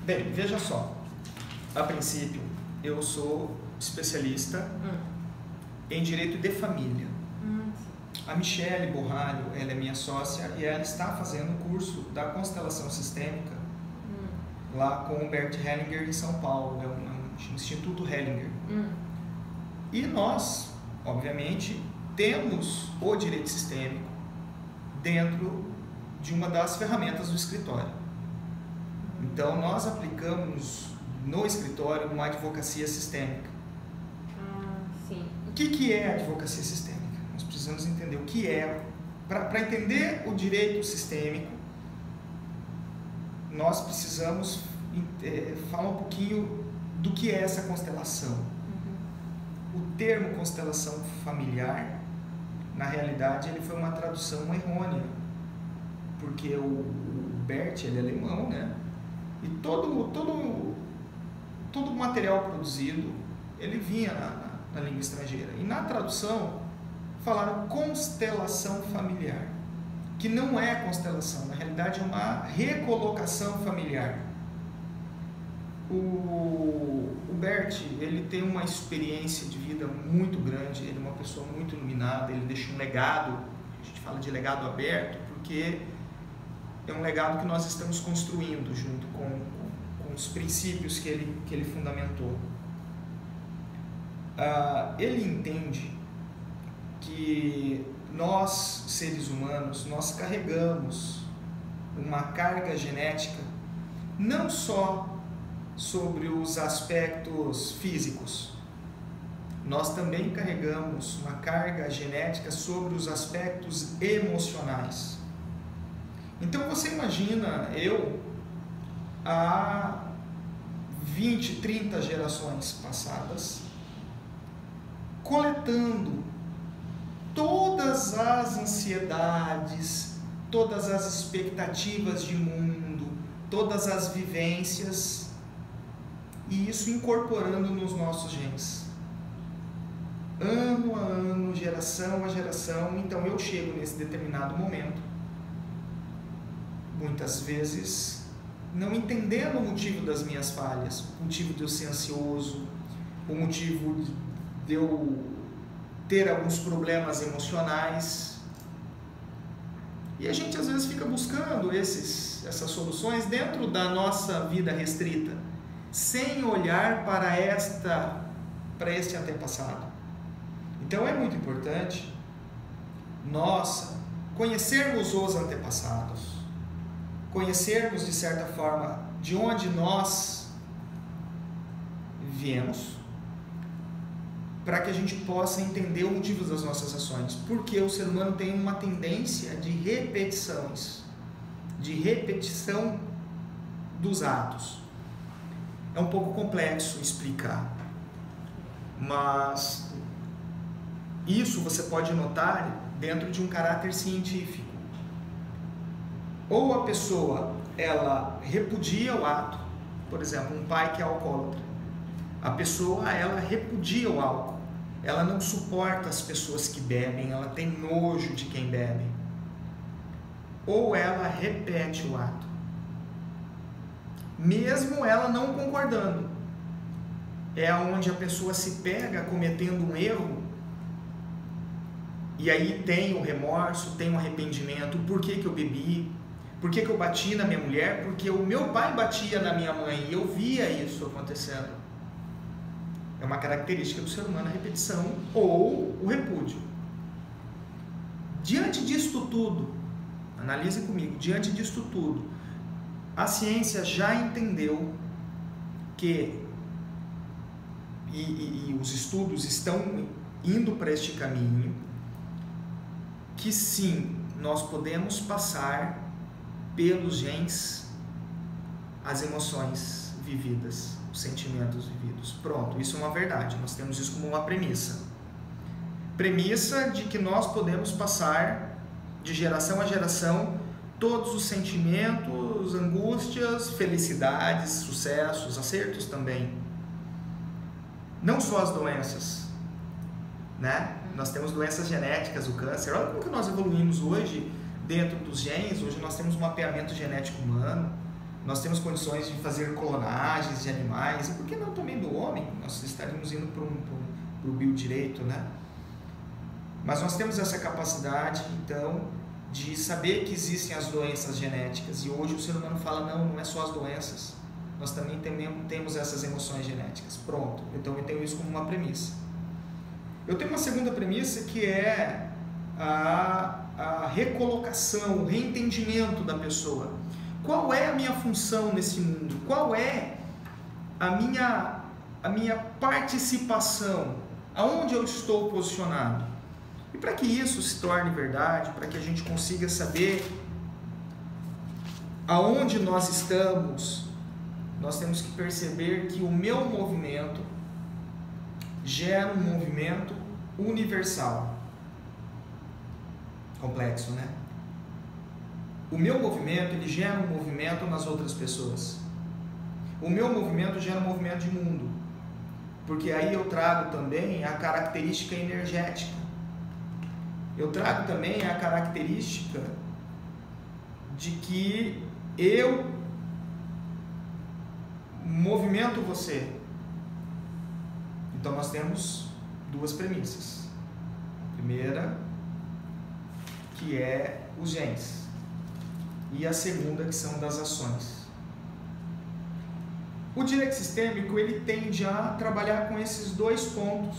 Bem, veja só. A princípio, eu sou especialista em direito de família. A Michele Borralho, ela é minha sócia e ela está fazendo o curso da constelação sistêmica lá com o Bert Hellinger em São Paulo, é um Instituto Hellinger. E nós, obviamente, temos o direito sistêmico dentro de uma das ferramentas do escritório. Então, nós aplicamos no escritório uma advocacia sistêmica. Sim. O que é advocacia sistêmica? Nós precisamos entender o que é. Para entender o direito sistêmico, nós precisamos falar um pouquinho do que é essa constelação. O termo constelação familiar, na realidade, ele foi uma tradução errônea, porque o Bert, ele é alemão, né? E todo o material produzido, ele vinha na língua estrangeira. E na tradução, falaram constelação familiar, que não é constelação, na realidade é uma recolocação familiar. O Bert, ele tem uma experiência de vida muito grande, ele é uma pessoa muito iluminada, ele deixa um legado, a gente fala de legado aberto, porque é um legado que nós estamos construindo junto com os princípios que ele fundamentou. Ele entende que nós, seres humanos, nós carregamos uma carga genética não só sobre os aspectos físicos, nós também carregamos uma carga genética sobre os aspectos emocionais. Então você imagina eu há 20, 30 gerações passadas coletando todas as ansiedades, todas as expectativas de mundo, todas as vivências, e isso incorporando nos nossos genes. Ano a ano, geração a geração. Então eu chego nesse determinado momento, muitas vezes não entendendo o motivo das minhas falhas, o motivo de eu ser ansioso, o motivo de eu ter alguns problemas emocionais. E a gente às vezes fica buscando essas soluções dentro da nossa vida restrita, sem olhar para este antepassado. Então é muito importante nós conhecermos os antepassados, conhecermos de certa forma de onde nós viemos, para que a gente possa entender o motivo das nossas ações, porque o ser humano tem uma tendência de repetições, de repetição dos atos. É um pouco complexo explicar, mas isso você pode notar dentro de um caráter científico. Ou a pessoa, ela repudia o ato, por exemplo, um pai que é alcoólatra. A pessoa, ela repudia o álcool, ela não suporta as pessoas que bebem, ela tem nojo de quem bebe. Ou ela repete o ato, mesmo ela não concordando. É onde a pessoa se pega cometendo um erro, e aí tem o remorso, tem o arrependimento. Por que eu bebi? Por que eu bati na minha mulher? Porque o meu pai batia na minha mãe e eu via isso acontecendo. É uma característica do ser humano a repetição ou o repúdio. Diante disto tudo, analise comigo, diante disto tudo, a ciência já entendeu que, e os estudos estão indo para este caminho, que sim, nós podemos passar pelos genes as emoções vividas, os sentimentos vividos. Pronto, isso é uma verdade, nós temos isso como uma premissa. Premissa de que nós podemos passar de geração a geração todos os sentimentos, angústias, felicidades, sucessos, acertos também. Não só as doenças, né? Nós temos doenças genéticas, o câncer. Olha como que nós evoluímos hoje dentro dos genes. Hoje nós temos um mapeamento genético humano. nós temos condições de fazer clonagens de animais, e por que não também do homem? Nós estaríamos indo para o biodireito, né? Mas nós temos essa capacidade, então, de saber que existem as doenças genéticas, e hoje o ser humano fala, não é só as doenças, nós também temos essas emoções genéticas. Pronto, então eu tenho isso como uma premissa. Eu tenho uma segunda premissa que é a recolocação, o reentendimento da pessoa. Qual é a minha função nesse mundo? Qual é a minha participação? Aonde eu estou posicionado? E para que isso se torne verdade, para que a gente consiga saber aonde nós estamos, nós temos que perceber que o meu movimento gera um movimento universal. Complexo, né? O meu movimento, ele gera um movimento nas outras pessoas. O meu movimento gera um movimento de mundo. Porque aí eu trago também a característica energética. Eu trago também a característica de que eu movimento você. Então nós temos duas premissas. A primeira, que é os genes, e a segunda, que são das ações. O direito sistêmico, ele tende a trabalhar com esses dois pontos,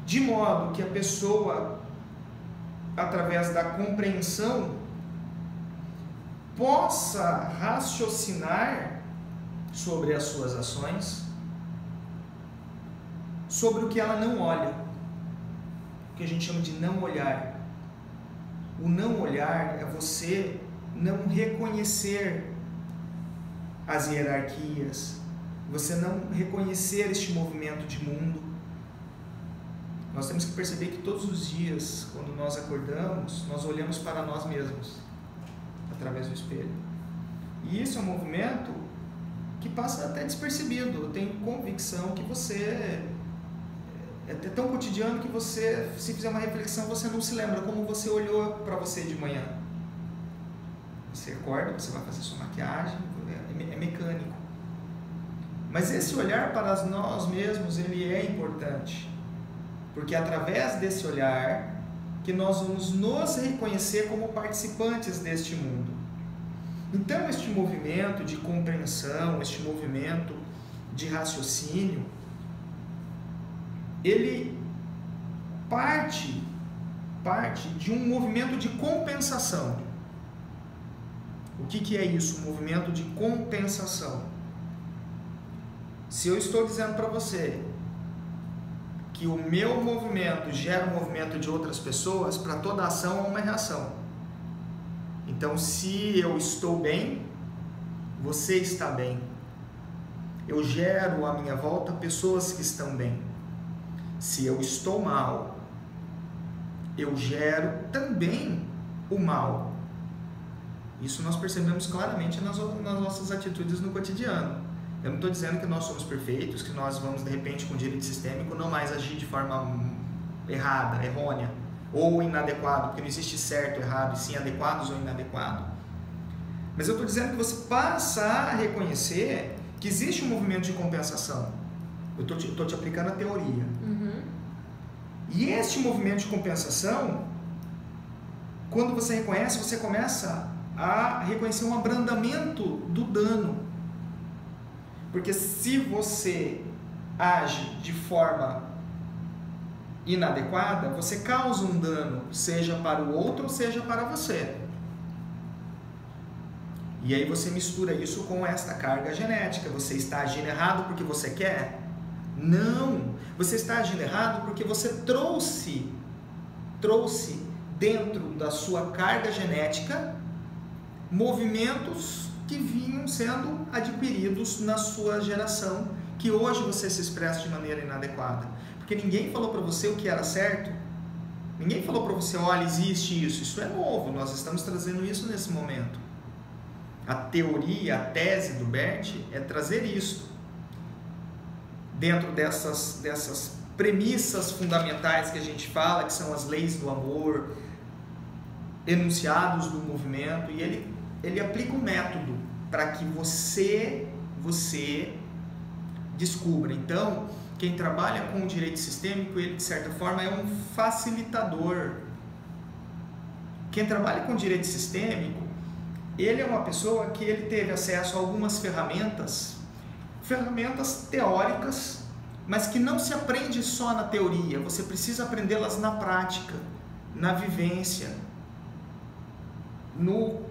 de modo que a pessoa, através da compreensão, possa raciocinar sobre as suas ações, sobre o que ela não olha, o que a gente chama de não olhar. O não olhar é você não reconhecer as hierarquias, você não reconhecer este movimento de mundo. Nós temos que perceber que todos os dias, quando nós acordamos, nós olhamos para nós mesmos, através do espelho. E isso é um movimento que passa até despercebido. Eu tenho convicção que você é tão cotidiano que você, se fizer uma reflexão, você não se lembra como você olhou para você de manhã. Você acorda, você vai fazer sua maquiagem, é mecânico. Mas esse olhar para nós mesmos, ele é importante. Porque é através desse olhar que nós vamos nos reconhecer como participantes deste mundo. Então, este movimento de compreensão, este movimento de raciocínio, ele parte de um movimento de compensação. O que é isso? Um movimento de compensação. Se eu estou dizendo para você que o meu movimento gera um movimento de outras pessoas, para toda ação há uma reação. Então, se eu estou bem, você está bem. Eu gero à minha volta pessoas que estão bem. Se eu estou mal, eu gero também o mal. Isso nós percebemos claramente nas nossas atitudes no cotidiano. Eu não estou dizendo que nós somos perfeitos, que nós vamos, de repente, com o direito sistêmico, não mais agir de forma errada, errônea, ou inadequado, porque não existe certo, errado, e sim adequados ou inadequado. Mas eu estou dizendo que você passa a reconhecer que existe um movimento de compensação. Eu estou te aplicando a teoria. E este movimento de compensação, quando você reconhece, você começa a reconhecer um abrandamento do dano. Porque se você age de forma inadequada, você causa um dano, seja para o outro ou seja para você. E aí você mistura isso com esta carga genética. Você está agindo errado porque você quer? Não! Você está agindo errado porque você trouxe dentro da sua carga genética movimentos que vinham sendo adquiridos na sua geração, que hoje você se expressa de maneira inadequada. Porque ninguém falou para você o que era certo. Ninguém falou para você, olha, existe isso. Isso é novo, nós estamos trazendo isso nesse momento. A teoria, a tese do Bert é trazer isso. Dentro dessas premissas fundamentais que a gente fala, que são as leis do amor, enunciados do movimento, e ele aplica um método. para que você descubra. Então, quem trabalha com o direito sistêmico, ele de certa forma é um facilitador. Quem trabalha com direito sistêmico, ele é uma pessoa que ele teve acesso a algumas ferramentas teóricas, mas que não se aprende só na teoria, você precisa aprendê-las na prática, na vivência, no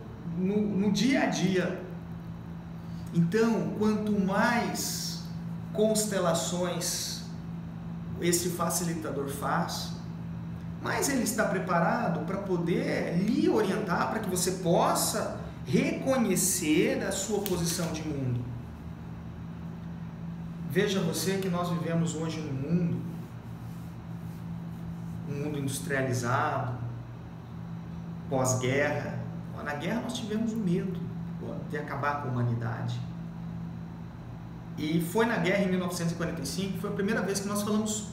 dia a dia. Então, quanto mais constelações esse facilitador faz, mais ele está preparado para poder lhe orientar, para que você possa reconhecer a sua posição de mundo. Veja você que nós vivemos hoje num mundo, um mundo industrializado, pós-guerra. Na guerra nós tivemos o medo de acabar com a humanidade. E foi na guerra em 1945, foi a primeira vez que nós falamos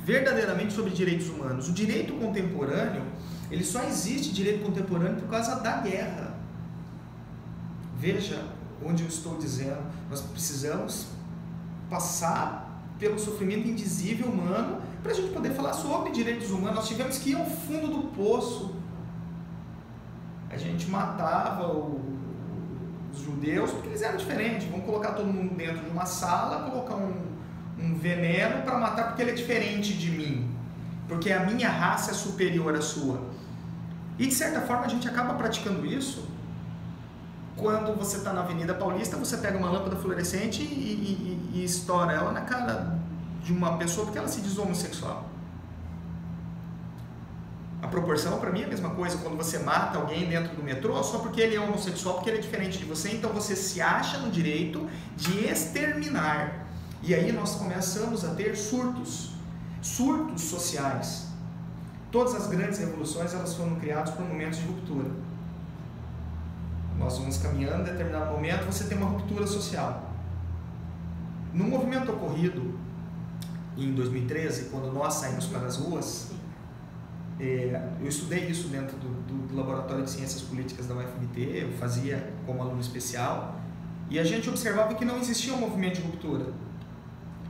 verdadeiramente sobre direitos humanos. O direito contemporâneo, ele só existe direito contemporâneo por causa da guerra. Veja onde eu estou dizendo, nós precisamos passar pelo sofrimento indizível humano para a gente poder falar sobre direitos humanos. Nós tivemos que ir ao fundo do poço. A gente matava os judeus porque eles eram diferentes. Vamos colocar todo mundo dentro de uma sala, colocar um veneno para matar porque ele é diferente de mim, porque a minha raça é superior à sua. E de certa forma a gente acaba praticando isso quando você está na Avenida Paulista, você pega uma lâmpada fluorescente e estoura ela na cara de uma pessoa porque ela se diz homossexual. A proporção para mim é a mesma coisa quando você mata alguém dentro do metrô só porque ele é homossexual, porque ele é diferente de você, então você se acha no direito de exterminar. E aí nós começamos a ter surtos sociais. Todas as grandes revoluções, elas foram criadas por momentos de ruptura. Nós vamos caminhando, em determinado momento você tem uma ruptura social. No movimento ocorrido em 2013, quando nós saímos para as ruas, eu estudei isso dentro do Laboratório de Ciências Políticas da UFMT, eu fazia como aluno especial, e a gente observava que não existia um movimento de ruptura,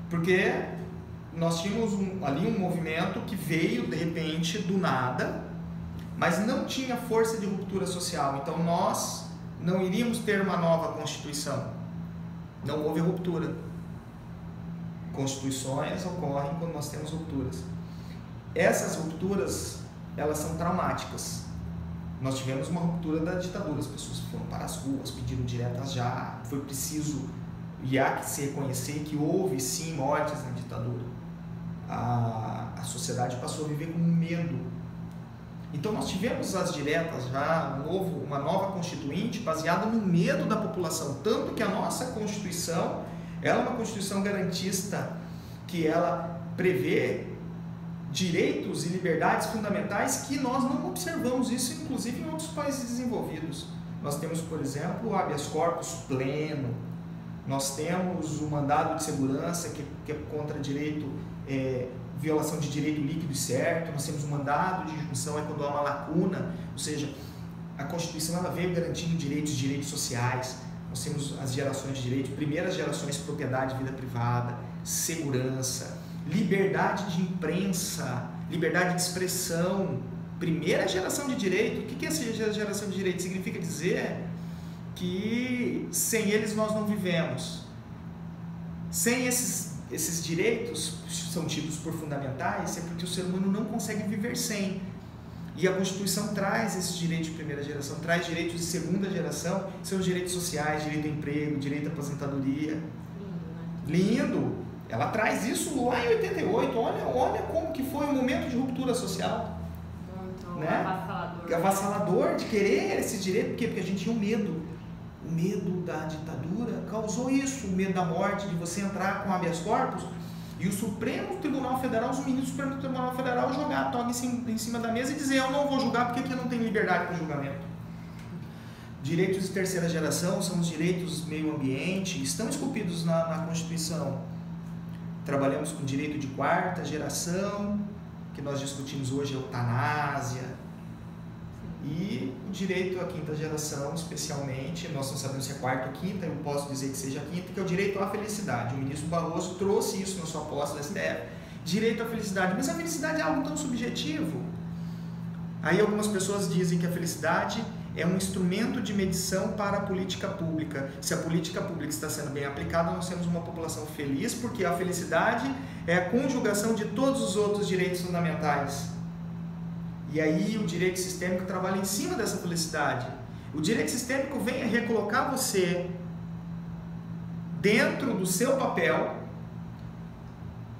porque nós tínhamos ali um movimento que veio de repente do nada, mas não tinha força de ruptura social. Então nós não iríamos ter uma nova Constituição, não houve ruptura. Constituições ocorrem quando nós temos rupturas. Essas rupturas, elas são traumáticas. Nós tivemos uma ruptura da ditadura, as pessoas foram para as ruas, pediram diretas já, foi preciso, e há que se reconhecer que houve sim mortes na ditadura. A sociedade passou a viver com medo. Então nós tivemos as diretas já, uma nova Constituinte baseada no medo da população, tanto que a nossa Constituição, ela é uma Constituição garantista, que ela prevê direitos e liberdades fundamentais que nós não observamos isso, inclusive em outros países desenvolvidos. Nós temos, por exemplo, o habeas corpus pleno, nós temos o mandado de segurança, que é contra direito, violação de direito líquido e certo, nós temos o mandado de junção, quando há uma lacuna, ou seja, a Constituição ela veio garantindo direitos sociais, nós temos as gerações de direito, primeiras gerações, propriedade, vida privada, segurança, liberdade de imprensa, liberdade de expressão, primeira geração de direito. O que é essa geração de direito? Significa dizer que sem eles nós não vivemos. Sem esses direitos, são tidos por fundamentais, é porque o ser humano não consegue viver sem. E a Constituição traz esses direitos de primeira geração, traz direitos de segunda geração, são os direitos sociais, direito ao emprego, direito à aposentadoria. Lindo! Ela traz isso lá em 88, olha como que foi o momento de ruptura social. Muito né? avassalador. Avassalador de querer esse direito, por quê? Porque a gente tinha um medo. O medo da ditadura causou isso, o medo da morte, de você entrar com habeas corpus e o Supremo Tribunal Federal, os ministros do Supremo Tribunal Federal jogar a toga em cima da mesa e dizer: eu não vou julgar porque aqui eu não tenho liberdade para julgamento. Direitos de terceira geração são os direitos meio ambiente, estão esculpidos na Constituição. Trabalhamos com direito de quarta geração, que nós discutimos hoje, eutanásia. E o direito à quinta geração, especialmente, nós não sabemos se é quarta ou quinta, eu posso dizer que seja a quinta, que é o direito à felicidade. O ministro Barroso trouxe isso na sua posse do STF, direito à felicidade. Mas a felicidade é algo tão subjetivo. Aí algumas pessoas dizem que a felicidade é um instrumento de medição para a política pública. Se a política pública está sendo bem aplicada, nós temos uma população feliz, porque a felicidade é a conjugação de todos os outros direitos fundamentais. E aí o direito sistêmico trabalha em cima dessa felicidade. O direito sistêmico vem a recolocar você dentro do seu papel,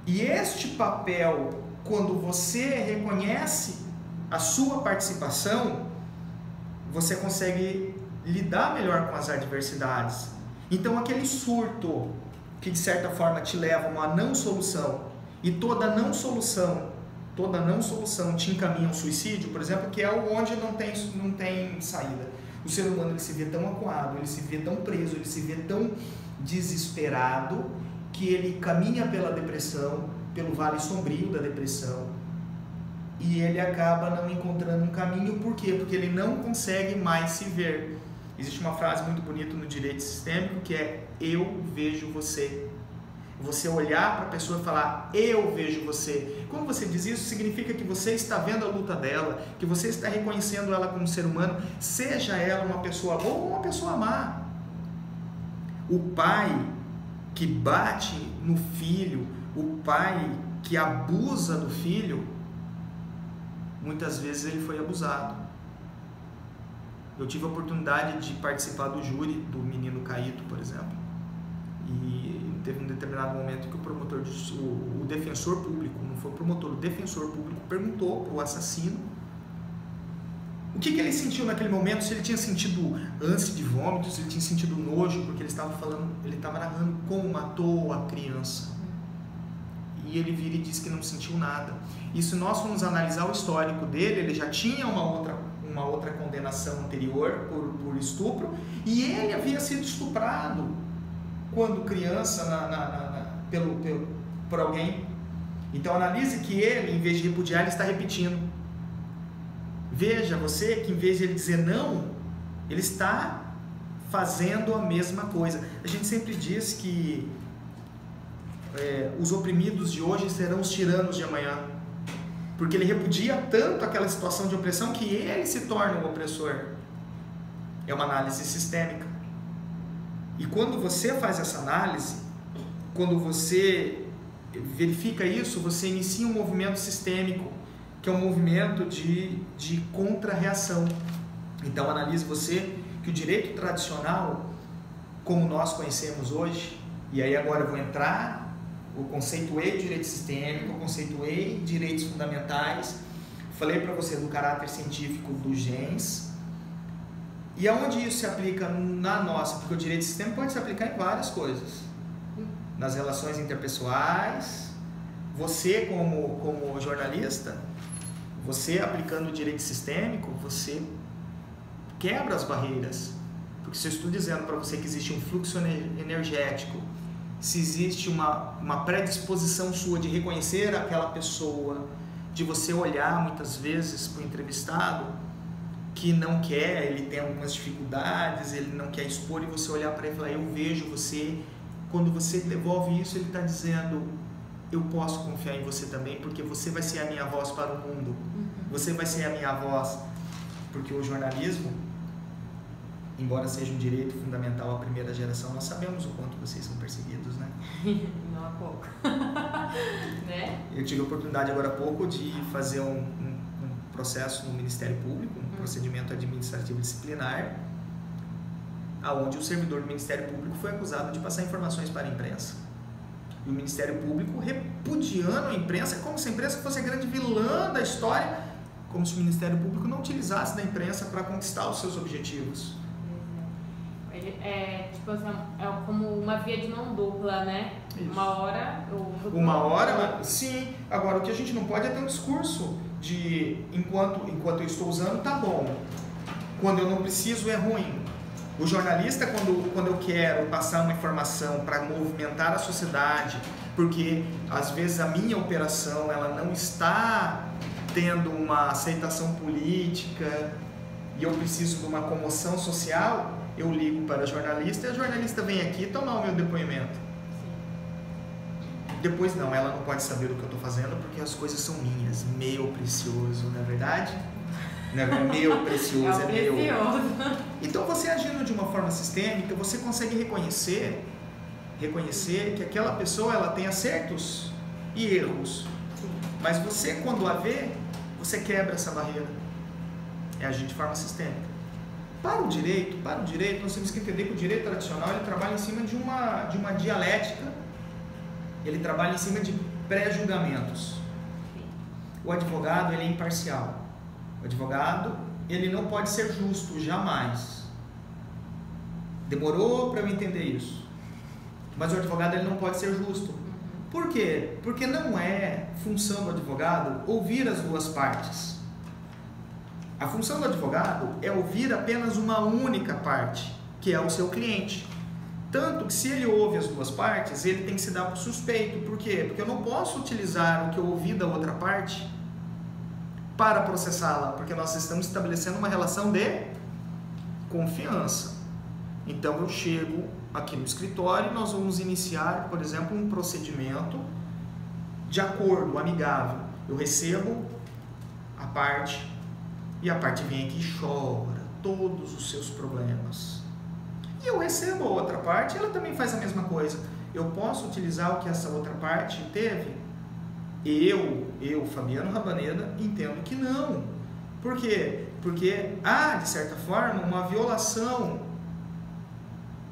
e este papel, quando você reconhece a sua participação, você consegue lidar melhor com as adversidades. Então aquele surto que de certa forma te leva a uma não solução, e toda não solução te encaminha ao suicídio, por exemplo, que é onde não tem saída. O ser humano, ele se vê tão acuado, ele se vê tão preso, ele se vê tão desesperado, que ele caminha pela depressão, pelo vale sombrio da depressão, e ele acaba não encontrando um caminho. Por quê? Porque ele não consegue mais se ver. Existe uma frase muito bonita no direito sistêmico que é: eu vejo você. Você olhar para a pessoa e falar: eu vejo você. Quando você diz isso, significa que você está vendo a luta dela, que você está reconhecendo ela como ser humano, seja ela uma pessoa boa ou uma pessoa má. O pai que bate no filho, o pai que abusa do filho, muitas vezes ele foi abusado. Eu tive a oportunidade de participar do júri do menino Caíto, por exemplo, e teve um determinado momento que o promotor, o defensor público, não foi o promotor, o defensor público perguntou para o assassino o que ele sentiu naquele momento, se ele tinha sentido ânsia de vômito, se ele tinha sentido nojo, porque ele estava narrando como matou a criança. E ele vira e diz que não sentiu nada. E se nós formos analisar o histórico dele, ele já tinha uma outra condenação anterior por estupro, e ele havia sido estuprado quando criança por alguém. Então analise que ele, em vez de repudiar, ele está repetindo. Veja você que em vez de ele dizer não, ele está fazendo a mesma coisa. A gente sempre diz que os oprimidos de hoje serão os tiranos de amanhã, porque ele repudia tanto aquela situação de opressão que ele se torna o opressor. É uma análise sistêmica. E quando você faz essa análise, quando você verifica isso, você inicia um movimento sistêmico, que é um movimento de contra-reação. Então analise você que o direito tradicional, como nós conhecemos hoje, e aí agora eu vou entrar, eu conceituei direito sistêmico, eu conceituei direitos fundamentais, falei para você do caráter científico dos genes, e aonde isso se aplica na nossa, porque o direito sistêmico pode se aplicar em várias coisas, nas relações interpessoais. Você como jornalista, você aplicando o direito sistêmico, você quebra as barreiras, porque se eu estou dizendo para você que existe um fluxo energético, se existe uma predisposição sua de reconhecer aquela pessoa, de você olhar muitas vezes para o entrevistado que não quer, ele tem algumas dificuldades, ele não quer expor, e você olhar para ele e falar: eu vejo você. Quando você devolve isso, ele está dizendo: eu posso confiar em você também, porque você vai ser a minha voz para o mundo, você vai ser a minha voz. Porque o jornalismo, embora seja um direito fundamental à primeira geração, nós sabemos o quanto vocês são perseguidos, né? Não há pouco. Né? Eu tive a oportunidade agora há pouco de fazer um processo no Ministério Público, um procedimento administrativo disciplinar, aonde o servidor do Ministério Público foi acusado de passar informações para a imprensa. E o Ministério Público repudiando a imprensa, como se a imprensa fosse a grande vilã da história, como se o Ministério Público não utilizasse da imprensa para conquistar os seus objetivos. Tipo assim, é como uma via de mão dupla, né? Isso. Uma hora, sim. Agora, o que a gente não pode é ter um discurso de enquanto eu estou usando, tá bom. Quando eu não preciso, é ruim. O jornalista, quando eu quero passar uma informação para movimentar a sociedade, porque às vezes a minha operação ela não está tendo uma aceitação política, e eu preciso de uma comoção social, eu ligo para a jornalista e a jornalista vem aqui tomar o meu depoimento. Depois não, ela não pode saber do que eu estou fazendo porque as coisas são minhas. Meu precioso, não é verdade? Não é meu precioso, é meu. Então você agindo de uma forma sistêmica, você consegue reconhecer que aquela pessoa ela tem acertos e erros. Mas você, quando a vê, você quebra essa barreira. É agir de forma sistêmica. Para o direito, nós temos que entender que o direito tradicional ele trabalha em cima de uma dialética, ele trabalha em cima de pré-julgamentos. O advogado ele é imparcial. O advogado ele não pode ser justo, jamais. Demorou para eu entender isso. Mas o advogado ele não pode ser justo. Por quê? Porque não é função do advogado ouvir as duas partes. A função do advogado é ouvir apenas uma única parte, que é o seu cliente. Tanto que se ele ouve as duas partes, ele tem que se dar por suspeito. Por quê? Porque eu não posso utilizar o que eu ouvi da outra parte para processá-la, porque nós estamos estabelecendo uma relação de confiança. Então eu chego aqui no escritório e nós vamos iniciar, por exemplo, um procedimento de acordo, amigável. Eu recebo a parte e a parte vem aqui e chora todos os seus problemas. E eu recebo a outra parte e ela também faz a mesma coisa. Eu posso utilizar o que essa outra parte teve? Eu, Fabiano Rabaneda, entendo que não. Por quê? Porque há, de certa forma, uma violação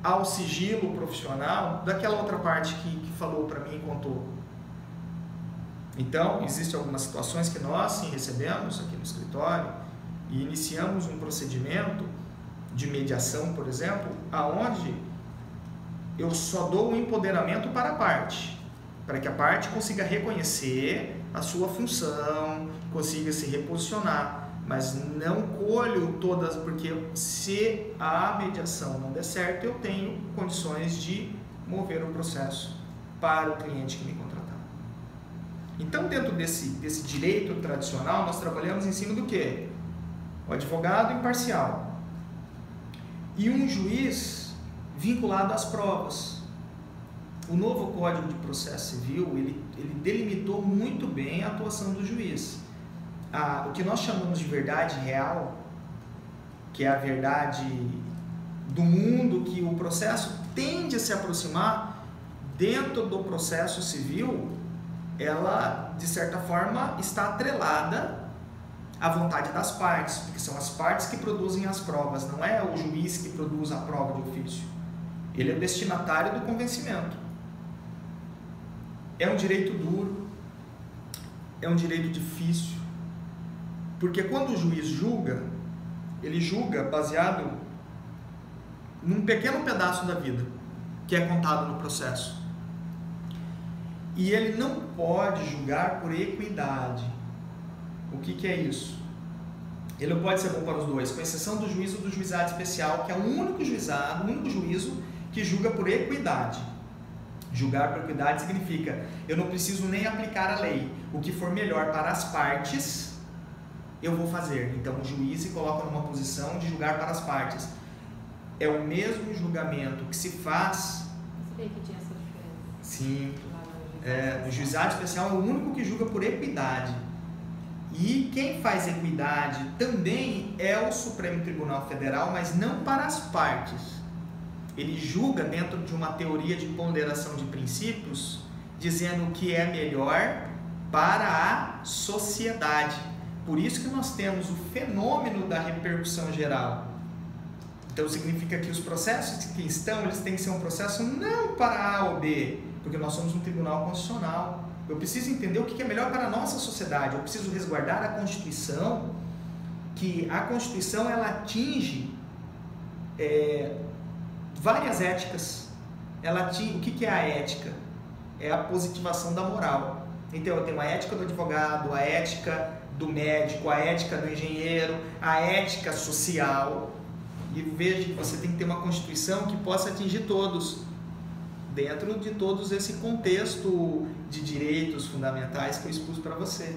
ao sigilo profissional daquela outra parte que falou para mim e contou. Então, existem algumas situações que nós sim recebemos aqui no escritório e iniciamos um procedimento de mediação, por exemplo, aonde eu só dou um empoderamento para a parte, para que a parte consiga reconhecer a sua função, consiga se reposicionar, mas não colho todas, porque se a mediação não der certo, eu tenho condições de mover o processo para o cliente que me contratar. Então, dentro desse direito tradicional, nós trabalhamos em cima do quê? O advogado imparcial e um juiz vinculado às provas. O novo Código de Processo Civil, ele delimitou muito bem a atuação do juiz. O que nós chamamos de verdade real, que é a verdade do mundo, que o processo tende a se aproximar dentro do processo civil, ela, de certa forma, está atrelada à vontade das partes, porque são as partes que produzem as provas, não é o juiz que produz a prova de ofício. Ele é o destinatário do convencimento. É um direito duro, é um direito difícil, porque quando o juiz julga, ele julga baseado num pequeno pedaço da vida que é contado no processo. E ele não pode julgar por equidade. O que é isso? Ele não pode ser bom para os dois, com exceção do juízo do juizado especial, que é o único juizado, o único juízo que julga por equidade. Julgar por equidade significa, eu não preciso nem aplicar a lei. O que for melhor para as partes, eu vou fazer. Então o juiz se coloca numa posição de julgar para as partes. É o mesmo julgamento que se faz... Eu sabia que tinha essa diferença. Sim. O juizado especial é o único que julga por equidade. E quem faz equidade também é o Supremo Tribunal Federal, mas não para as partes. Ele julga dentro de uma teoria de ponderação de princípios, dizendo o que é melhor para a sociedade. Por isso que nós temos o fenômeno da repercussão geral. Então significa que os processos que estão, eles têm que ser um processo não para A ou B, porque nós somos um tribunal constitucional. Eu preciso entender o que é melhor para a nossa sociedade. Eu preciso resguardar a Constituição, que a Constituição ela atinge várias éticas. O que é a ética? É a positivação da moral. Então eu tenho a ética do advogado, a ética do médico, a ética do engenheiro, a ética social. E veja que você tem que ter uma Constituição que possa atingir todos, dentro de todos esse contexto de direitos fundamentais que eu expus para você.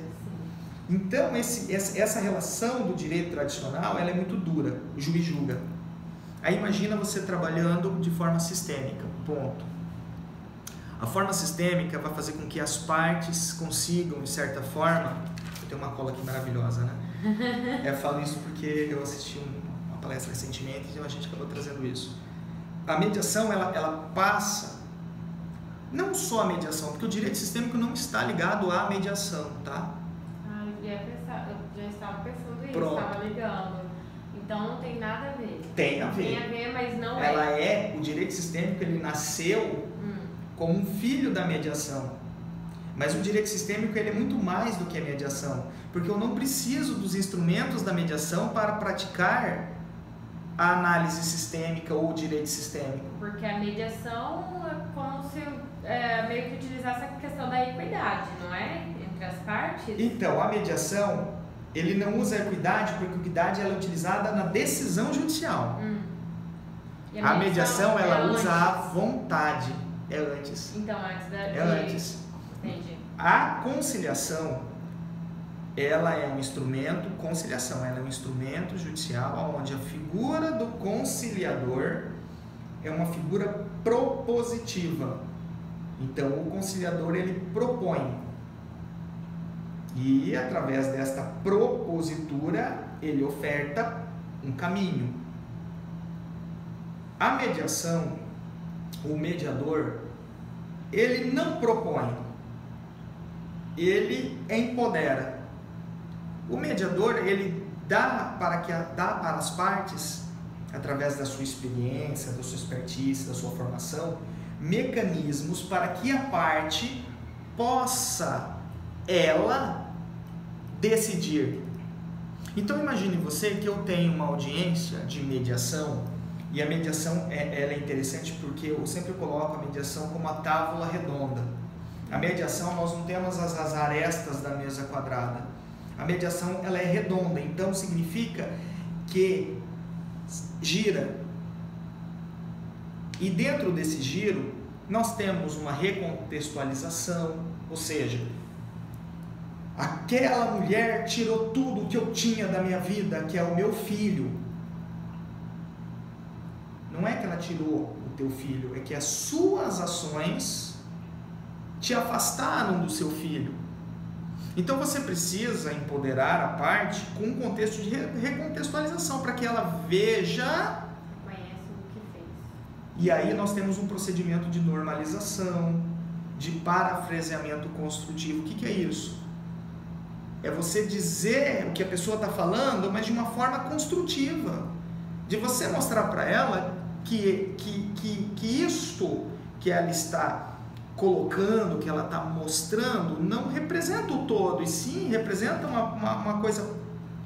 Então, essa relação do direito tradicional, ela é muito dura, o juiz julga. Aí imagina você trabalhando de forma sistêmica, ponto. A forma sistêmica vai fazer com que as partes consigam, de certa forma... Eu tenho uma cola aqui maravilhosa, né? Eu falo isso porque eu assisti uma palestra recentemente e a gente acabou trazendo isso. A mediação, ela passa... Não só a mediação, porque o direito sistêmico não está ligado à mediação, tá? Eu já estava pensando isso, Pronto. estava ligando. Então não tem nada a ver. Tem a ver. Tem a ver, mas não O direito sistêmico, ele nasceu como um filho da mediação. Mas o direito sistêmico, ele é muito mais do que a mediação. Porque eu não preciso dos instrumentos da mediação para praticar a análise sistêmica ou o direito sistêmico. Porque a mediação é como se meio que utilizasse a questão da equidade, não é? Entre as partes. Então, a mediação, ele não usa a equidade porque a equidade ela é utilizada na decisão judicial. E a mediação ela é usa antes. a vontade. É antes. Então, antes da... É antes. Entendi. A conciliação, ela é um instrumento, conciliação, ela é um instrumento judicial onde a figura do conciliador é uma figura propositiva. Então, o conciliador, ele propõe. E, através desta propositura, ele oferta um caminho. A mediação, o mediador, ele não propõe, ele empodera. O mediador, ele dá para as partes, através da sua experiência, da sua expertise, da sua formação, mecanismos para que a parte possa, ela, decidir. Então imagine você que eu tenho uma audiência de mediação, e a mediação ela é interessante porque eu sempre coloco a mediação como a tábua redonda. A mediação, nós não temos as arestas da mesa quadrada. A mediação, ela é redonda, então significa que gira. E dentro desse giro, nós temos uma recontextualização, ou seja, aquela mulher tirou tudo que eu tinha da minha vida, que é o meu filho. Não é que ela tirou o teu filho, é que as suas ações te afastaram do seu filho. Então você precisa empoderar a parte com um contexto de recontextualização, para que ela veja... Conhece o que fez. E aí nós temos um procedimento de normalização, de parafraseamento construtivo. O que é isso? É você dizer o que a pessoa está falando, mas de uma forma construtiva. De você mostrar para ela que isto que ela está colocando, que ela está mostrando, não representa o todo, e sim representa uma coisa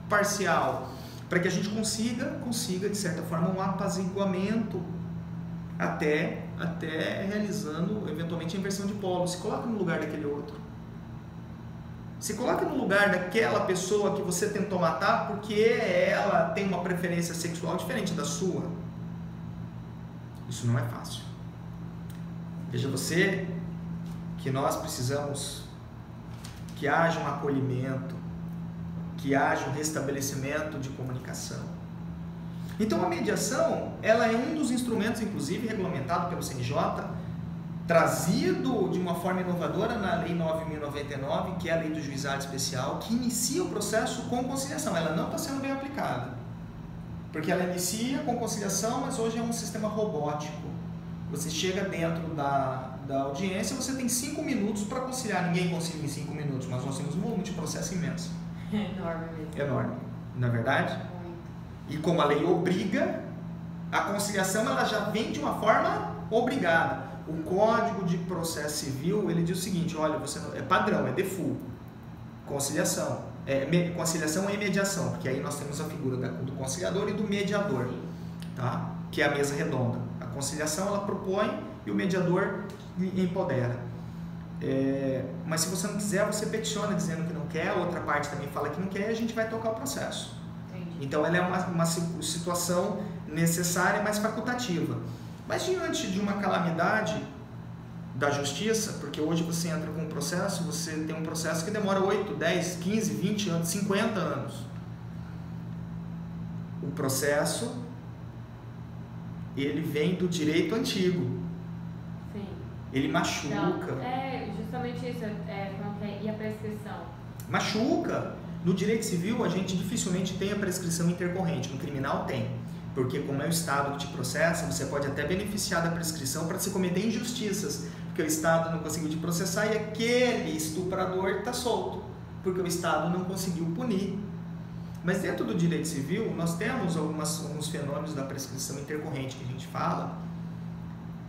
parcial, para que a gente consiga, de certa forma, um apaziguamento, até realizando, eventualmente, a inversão de polo. Se coloca no lugar daquele outro. Se coloca no lugar daquela pessoa que você tentou matar porque ela tem uma preferência sexual diferente da sua. Isso não é fácil. Veja você que nós precisamos que haja um acolhimento, que haja um restabelecimento de comunicação. Então a mediação, ela é um dos instrumentos, inclusive regulamentado pelo CNJ, trazido de uma forma inovadora na Lei 9.099, que é a Lei do Juizado Especial, que inicia o processo com conciliação. Ela não está sendo bem aplicada, porque ela inicia com conciliação, mas hoje é um sistema robótico. Você chega dentro da audiência, você tem 5 minutos para conciliar. Ninguém concilia em 5 minutos, mas nós temos um volume de processo imenso. Enorme mesmo. Enorme, não é verdade? E como a lei obriga, a conciliação ela já vem de uma forma obrigada. O Código de Processo Civil, ele diz o seguinte, olha, você não, é padrão, é default, conciliação. Conciliação e mediação, porque aí nós temos a figura do conciliador e do mediador, tá? Que é a mesa redonda. A conciliação ela propõe e o mediador empodera. Mas se você não quiser, você peticiona dizendo que não quer, a outra parte também fala que não quer e a gente vai tocar o processo. Entendi. Então ela é uma situação necessária, mas facultativa. Mas diante de uma calamidade da justiça, porque hoje você entra com um processo, você tem um processo que demora 8, 10, 15, 20 anos, 50 anos. O processo, ele vem do direito antigo. Sim. Ele machuca. Então, justamente isso. E a prescrição? Machuca. No direito civil, a gente dificilmente tem a prescrição intercorrente. No criminal tem. Porque como é o Estado que te processa, você pode até beneficiar da prescrição para se cometer injustiças. Porque o Estado não conseguiu te processar e aquele estuprador está solto. Porque o Estado não conseguiu punir. Mas dentro do direito civil, nós temos alguns fenômenos da prescrição intercorrente que a gente fala,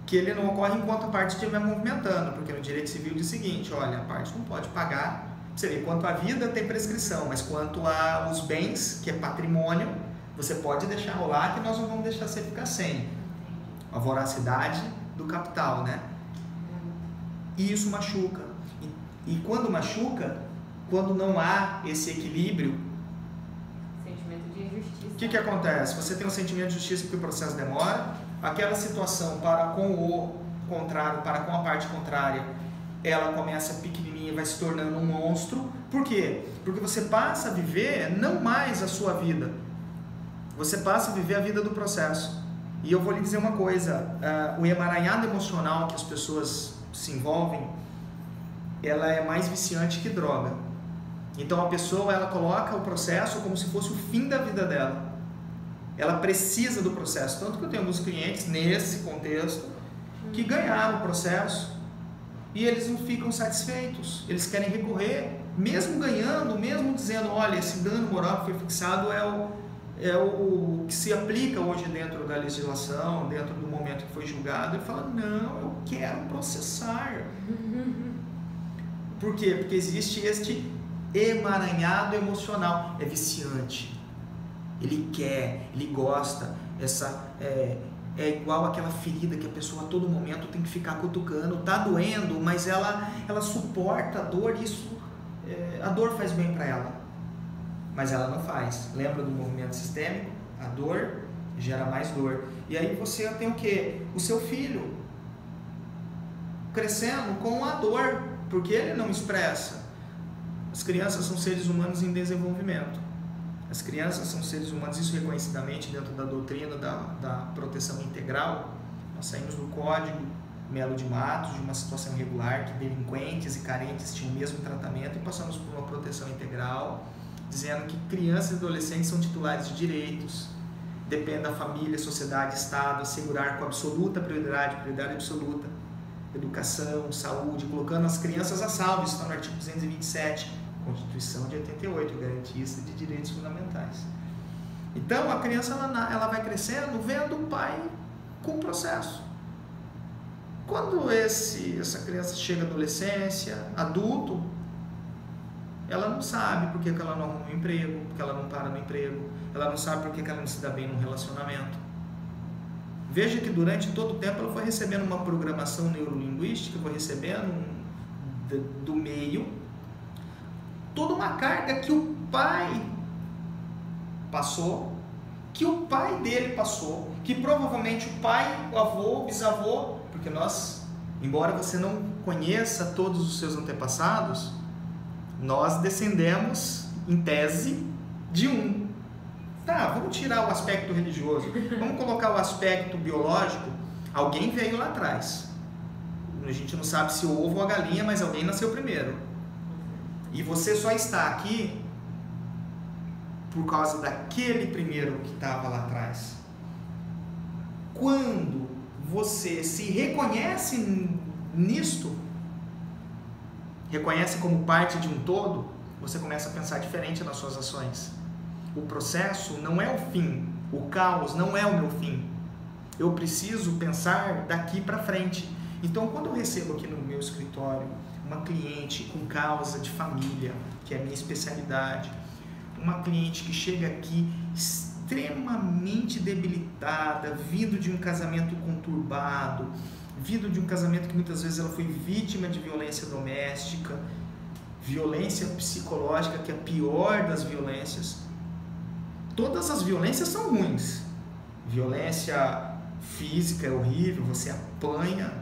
que ele não ocorre enquanto a parte estiver movimentando, porque no direito civil diz o seguinte, olha, a parte não pode pagar, você vê, quanto à vida tem prescrição, mas quanto aos bens, que é patrimônio, você pode deixar rolar que nós não vamos deixar você ficar sem. A voracidade do capital, né? E isso machuca. E quando machuca, quando não há esse equilíbrio, o que acontece? Você tem um sentimento de justiça porque o processo demora, aquela situação para com o contrário, para com a parte contrária, ela começa pequenininha e vai se tornando um monstro. Por quê? Porque você passa a viver não mais a sua vida, você passa a viver a vida do processo. E eu vou lhe dizer uma coisa, o emaranhado emocional que as pessoas se envolvem, ela é mais viciante que droga. Então a pessoa, ela coloca o processo como se fosse o fim da vida dela. Ela precisa do processo. Tanto que eu tenho alguns clientes nesse contexto que ganharam o processo e eles não ficam satisfeitos. Eles querem recorrer, mesmo ganhando, mesmo dizendo, olha, esse dano moral que foi fixado é o que se aplica hoje dentro da legislação, dentro do momento que foi julgado. Ele fala, não, eu quero processar. Por quê? Porque existe este emaranhado emocional, é viciante, ele quer, ele gosta, é igual aquela ferida que a pessoa a todo momento tem que ficar cutucando, tá doendo, mas ela suporta a dor, a dor faz bem para ela, mas ela não faz. Lembra do movimento sistêmico? A dor gera mais dor, e aí você tem o quê? O seu filho crescendo com a dor, porque ele não expressa. As crianças são seres humanos em desenvolvimento. As crianças são seres humanos, isso reconhecidamente dentro da doutrina da proteção integral. Nós saímos do Código Melo de Matos, de uma situação irregular, que delinquentes e carentes tinham o mesmo tratamento, e passamos por uma proteção integral, dizendo que crianças e adolescentes são titulares de direitos. Depende da família, sociedade, Estado, assegurar com absoluta prioridade absoluta, educação, saúde, colocando as crianças a salvo. Isso está no artigo 227, Constituição de 88, garantista de direitos fundamentais. Então a criança ela vai crescendo vendo o pai com o processo. Quando essa criança chega à adolescência, adulto, ela não sabe por que ela não arruma um emprego, porque ela não para no emprego, ela não sabe por que ela não se dá bem num relacionamento. Veja que durante todo o tempo ela foi recebendo uma programação neurolinguística, foi recebendo do meio toda uma carga que o pai passou, que o pai dele passou, que provavelmente o pai, o avô, o bisavô, porque nós, embora você não conheça todos os seus antepassados, nós descendemos, em tese, de um. Tá, vamos tirar o aspecto religioso, vamos colocar o aspecto biológico. Alguém veio lá atrás. A gente não sabe se o ovo ou a galinha, mas alguém nasceu primeiro. E você só está aqui por causa daquele primeiro que estava lá atrás. Quando você se reconhece nisto, reconhece como parte de um todo, você começa a pensar diferente nas suas ações. O processo não é o fim, o caos não é o meu fim. Eu preciso pensar daqui para frente. Então, quando eu recebo aqui no meu escritório uma cliente com causa de família, que é a minha especialidade, uma cliente que chega aqui extremamente debilitada, vindo de um casamento conturbado, vindo de um casamento que muitas vezes ela foi vítima de violência doméstica, violência psicológica, que é a pior das violências. Todas as violências são ruins. Violência física é horrível, você apanha,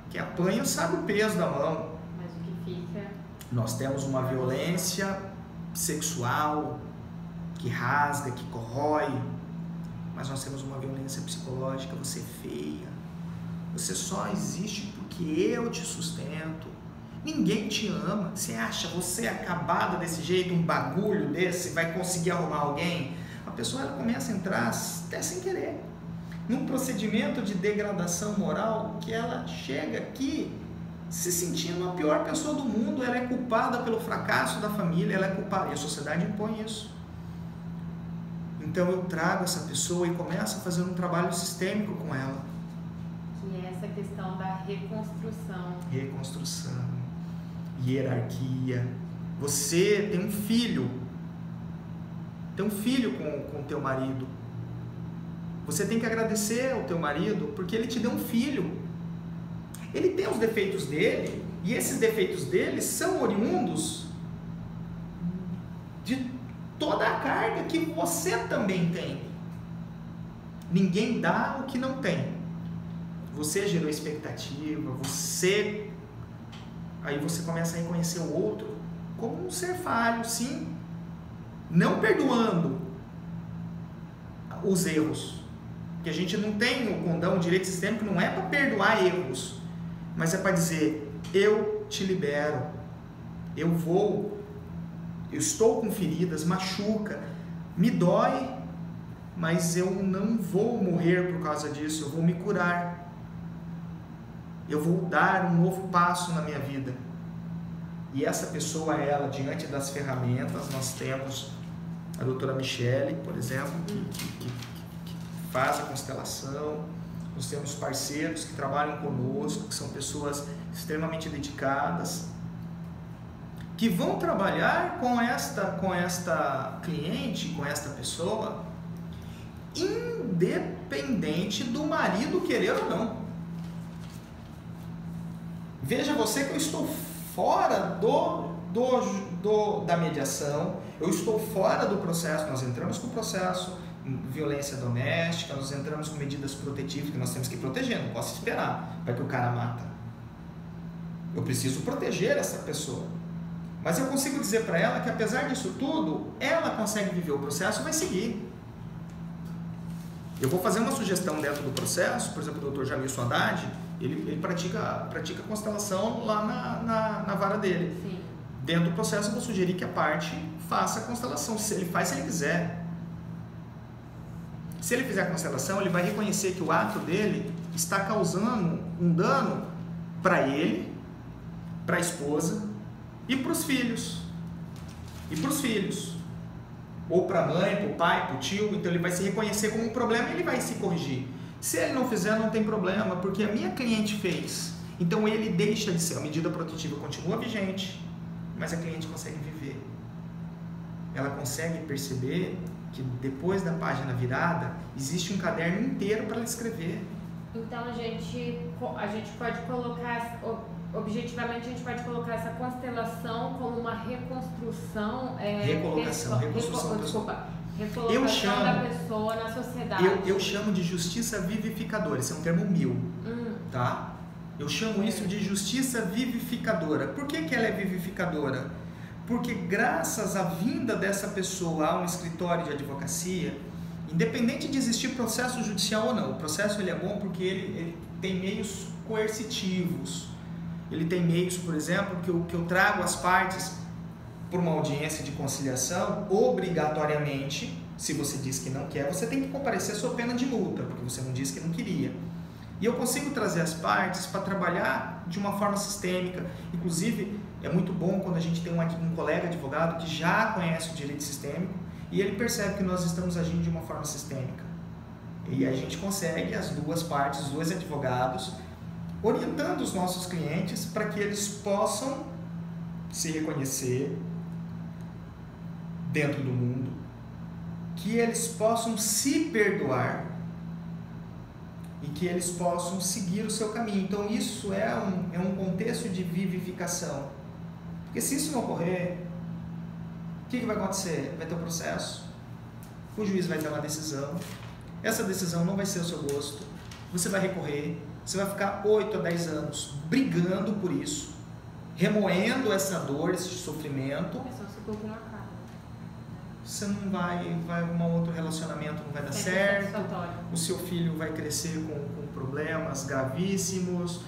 que é a apanha sabe o peso da mão. Mas o que fica... Nós temos uma violência sexual que rasga, que corrói, mas nós temos uma violência psicológica. Você é feia, você só existe porque eu te sustento, ninguém te ama. Você acha, você é acabada desse jeito, um bagulho desse, vai conseguir arrumar alguém? A pessoa ela começa a entrar até sem querer num procedimento de degradação moral, que ela chega aqui se sentindo a pior pessoa do mundo. Ela é culpada pelo fracasso da família, ela é culpada, e a sociedade impõe isso. Então eu trago essa pessoa e começo a fazer um trabalho sistêmico com ela. Que é essa questão da reconstrução. Reconstrução, hierarquia. Você tem um filho com o teu marido. Você tem que agradecer ao teu marido porque ele te deu um filho. Ele tem os defeitos dele, e esses defeitos dele são oriundos de toda a carga que você também tem. Ninguém dá o que não tem. Você gerou expectativa, aí você começa a reconhecer o outro como um ser falho, sim, não perdoando os erros, porque a gente não tem o condão, o direito sistêmico não é para perdoar erros, mas é para dizer: eu te libero, eu estou com feridas, machuca, me dói, mas eu não vou morrer por causa disso, eu vou me curar, eu vou dar um novo passo na minha vida. E essa pessoa, ela, diante das ferramentas, nós temos a doutora Michele, por exemplo, que faz a constelação. Nós temos parceiros que trabalham conosco, que são pessoas extremamente dedicadas, que vão trabalhar com esta cliente, com esta pessoa, independente do marido querer ou não. Veja você que eu estou fora da mediação, eu estou fora do processo. Nós entramos com o processo, violência doméstica, nós entramos com medidas protetivas, que nós temos que proteger, não posso esperar para que o cara mata. Eu preciso proteger essa pessoa. Mas eu consigo dizer para ela que, apesar disso tudo, ela consegue viver o processo e vai seguir. Eu vou fazer uma sugestão dentro do processo, por exemplo, o Dr. Jamilson Haddad, ele pratica constelação lá na vara dele. Sim. Dentro do processo eu vou sugerir que a parte faça a constelação, se ele quiser. Se ele fizer a constelação, ele vai reconhecer que o ato dele está causando um dano para ele, para a esposa e para os filhos. Ou para a mãe, para o pai, para o tio. Então ele vai se reconhecer como um problema e ele vai se corrigir. Se ele não fizer, não tem problema, porque a minha cliente fez. Então ele deixa de ser. A medida protetiva continua vigente, mas a cliente consegue viver. Ela consegue perceber que depois da página virada, existe um caderno inteiro para ela escrever. Então a gente pode colocar, objetivamente a gente pode colocar essa constelação como uma reconstrução, recolocação da pessoa na sociedade. Eu chamo de justiça vivificadora, esse é um termo meu, tá? Eu chamo isso de justiça vivificadora. Por que ela é vivificadora? Porque graças à vinda dessa pessoa a um escritório de advocacia, independente de existir processo judicial ou não, o processo ele é bom porque ele tem meios coercitivos. Ele tem meios, por exemplo, que eu trago as partes por uma audiência de conciliação, obrigatoriamente. Se você diz que não quer, você tem que comparecer sob pena de multa, porque você não disse que não queria. E eu consigo trazer as partes para trabalhar de uma forma sistêmica. Inclusive, é muito bom quando a gente tem um colega advogado que já conhece o direito sistêmico e ele percebe que nós estamos agindo de uma forma sistêmica. E a gente consegue, as duas partes, os dois advogados, orientando os nossos clientes para que eles possam se reconhecer dentro do mundo, que eles possam se perdoar e que eles possam seguir o seu caminho. Então isso é um contexto de vivificação. Porque se isso não ocorrer, o que vai acontecer? Vai ter um processo, o juiz vai ter uma decisão, essa decisão não vai ser ao seu gosto, você vai recorrer, você vai ficar 8 a 10 anos brigando por isso, remoendo essa dor, esse sofrimento. Você não vai arrumar outro relacionamento, não vai dar certo, o seu filho vai crescer com problemas gravíssimos,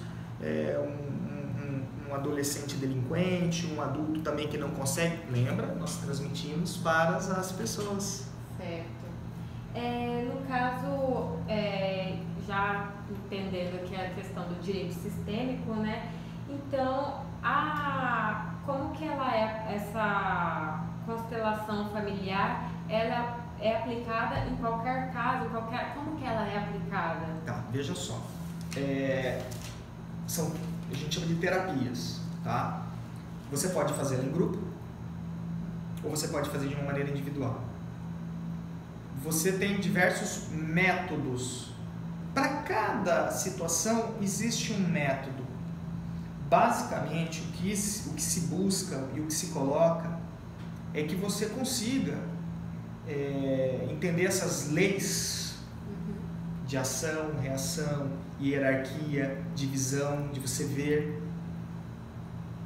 um adolescente delinquente, um adulto também que não consegue. Lembra? Nós transmitimos para as pessoas. Certo. No caso, já entendendo aqui a questão do direito sistêmico, né? Então, como que ela essa constelação familiar, ela é aplicada em qualquer caso, como que ela é aplicada? Tá, veja só. A gente chama de terapias, tá? Você pode fazer em grupo ou você pode fazer de uma maneira individual. Você tem diversos métodos. Para cada situação existe um método. Basicamente, o que se busca e o que se coloca é que você consiga entender essas leis de ação, reação, hierarquia, divisão, de você ver.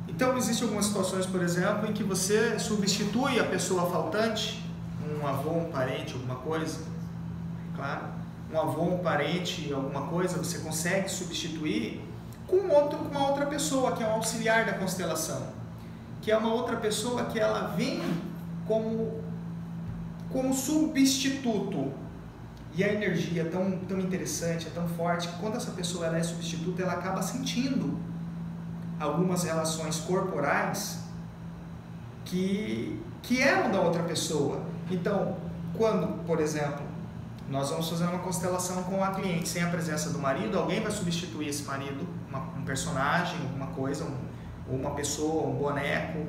Então, existem algumas situações, por exemplo, em que você substitui a pessoa faltante, um avô, um parente, alguma coisa, claro, um avô, um parente, alguma coisa, você consegue substituir com uma outra pessoa, que é um auxiliar da constelação, que é uma outra pessoa que ela vem como substituto. E a energia é tão interessante, é tão forte, que quando essa pessoa ela é substituta, ela acaba sentindo algumas relações corporais que eram da outra pessoa. Então, quando, por exemplo, nós vamos fazer uma constelação com a cliente sem a presença do marido, alguém vai substituir esse marido, um personagem, alguma coisa, ou uma pessoa, um boneco,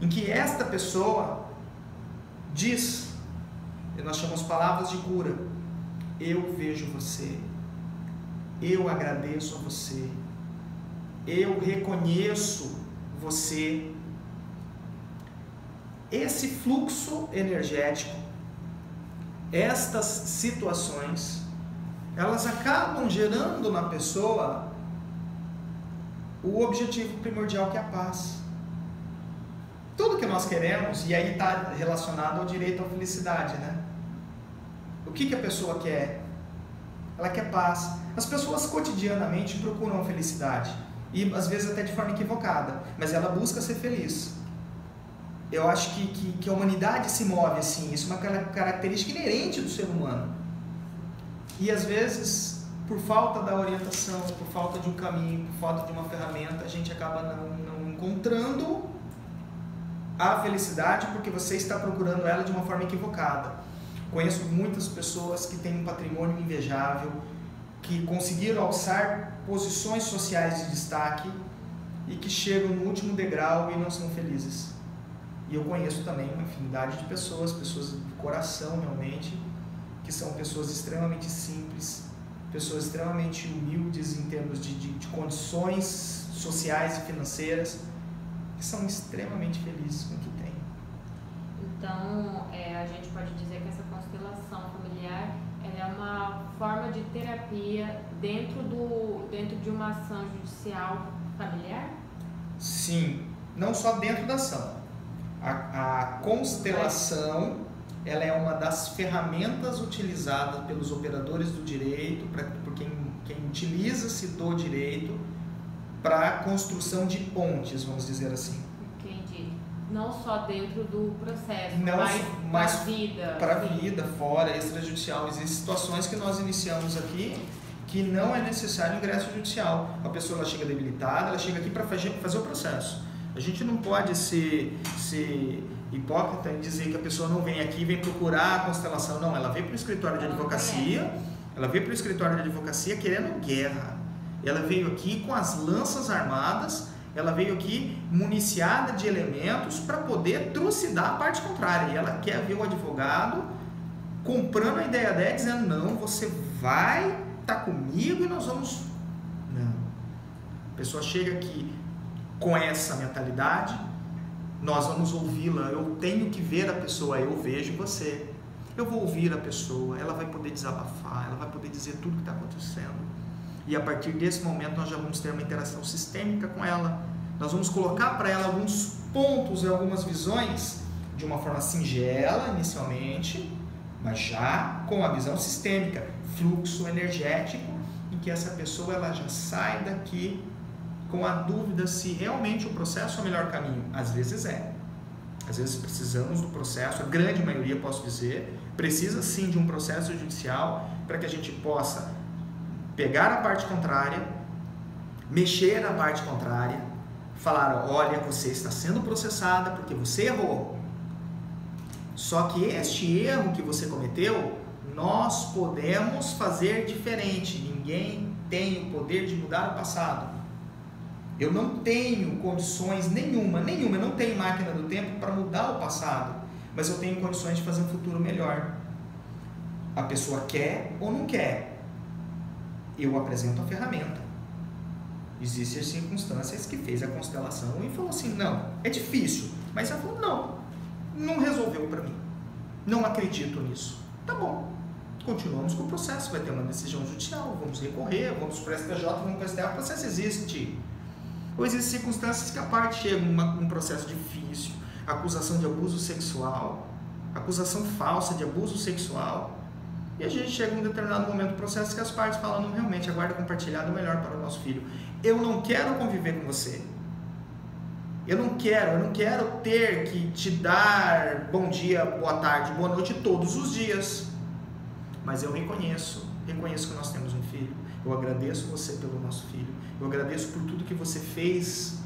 em que esta pessoa diz, e nós chamamos palavras de cura: eu vejo você, eu agradeço a você, eu reconheço você. Esse fluxo energético, estas situações, elas acabam gerando na pessoa o objetivo primordial, que é a paz. Tudo que nós queremos, e aí está relacionado ao direito à felicidade, né? O que a pessoa quer? Ela quer paz. As pessoas cotidianamente procuram felicidade, e às vezes até de forma equivocada, mas ela busca ser feliz. Eu acho que a humanidade se move assim, isso é uma característica inerente do ser humano. E às vezes, por falta da orientação, por falta de um caminho, por falta de uma ferramenta, a gente acaba não encontrando a felicidade, porque você está procurando ela de uma forma equivocada. Conheço muitas pessoas que têm um patrimônio invejável, que conseguiram alçar posições sociais de destaque e que chegam no último degrau e não são felizes. E eu conheço também uma infinidade de pessoas de coração realmente, que são pessoas extremamente simples, pessoas extremamente humildes em termos de condições sociais e financeiras, que são extremamente felizes com o que têm. Então, a gente pode dizer que essa constelação familiar é uma forma de terapia dentro de uma ação judicial familiar? Sim, não só dentro da ação. A constelação, ela é uma das ferramentas utilizadas pelos operadores do direito, por quem utiliza-se do direito, para a construção de pontes, vamos dizer assim. Entendi. Não só dentro do processo, mas para a vida. Para a vida, fora, extrajudicial. Existem situações que nós iniciamos aqui que não é necessário ingresso judicial. A pessoa ela chega debilitada, ela chega aqui para fazer o processo. A gente não pode ser hipócrita em dizer que a pessoa não vem aqui e vem procurar a constelação. Não, ela veio para o escritório de advocacia, querendo guerra. Ela veio aqui com as lanças armadas, ela veio aqui municiada de elementos para poder trucidar a parte contrária. E ela quer ver o advogado comprando a ideia dela, dizendo: não, você vai estar comigo e nós vamos... Não. A pessoa chega aqui com essa mentalidade, nós vamos ouvi-la. Eu tenho que ver a pessoa, eu vejo você. Eu vou ouvir a pessoa, ela vai poder desabafar, ela vai poder dizer tudo o que está acontecendo. E a partir desse momento nós já vamos ter uma interação sistêmica com ela. Nós vamos colocar para ela alguns pontos e algumas visões de uma forma singela inicialmente, mas já com a visão sistêmica, fluxo energético, em que essa pessoa ela já sai daqui com a dúvida se realmente o processo é o melhor caminho. Às vezes é. Às vezes precisamos do processo, a grande maioria, posso dizer, precisa sim de um processo judicial para que a gente possa pegar a parte contrária, mexer na parte contrária, falar, olha, você está sendo processada porque você errou. Só que este erro que você cometeu, nós podemos fazer diferente. Ninguém tem o poder de mudar o passado. Eu não tenho condições nenhuma, eu não tenho máquina do tempo para mudar o passado, mas eu tenho condições de fazer um futuro melhor. A pessoa quer ou não quer, eu apresento a ferramenta. Existem circunstâncias que fez a constelação e falou assim, não, é difícil, mas ela falou, não resolveu para mim, não acredito nisso. Tá bom, continuamos com o processo, vai ter uma decisão judicial, vamos recorrer, vamos para o STJ, vamos para o STF, o processo existe. Ou existem circunstâncias que a parte chega um processo difícil, acusação de abuso sexual, acusação falsa de abuso sexual, e a gente chega em um determinado momento do processo que as partes falam, não, realmente, a guarda compartilhada é o melhor para o nosso filho. Eu não quero conviver com você. Eu não quero ter que te dar bom dia, boa tarde, boa noite todos os dias. Mas eu reconheço que nós temos um filho. Eu agradeço você pelo nosso filho. Eu agradeço por tudo que você fez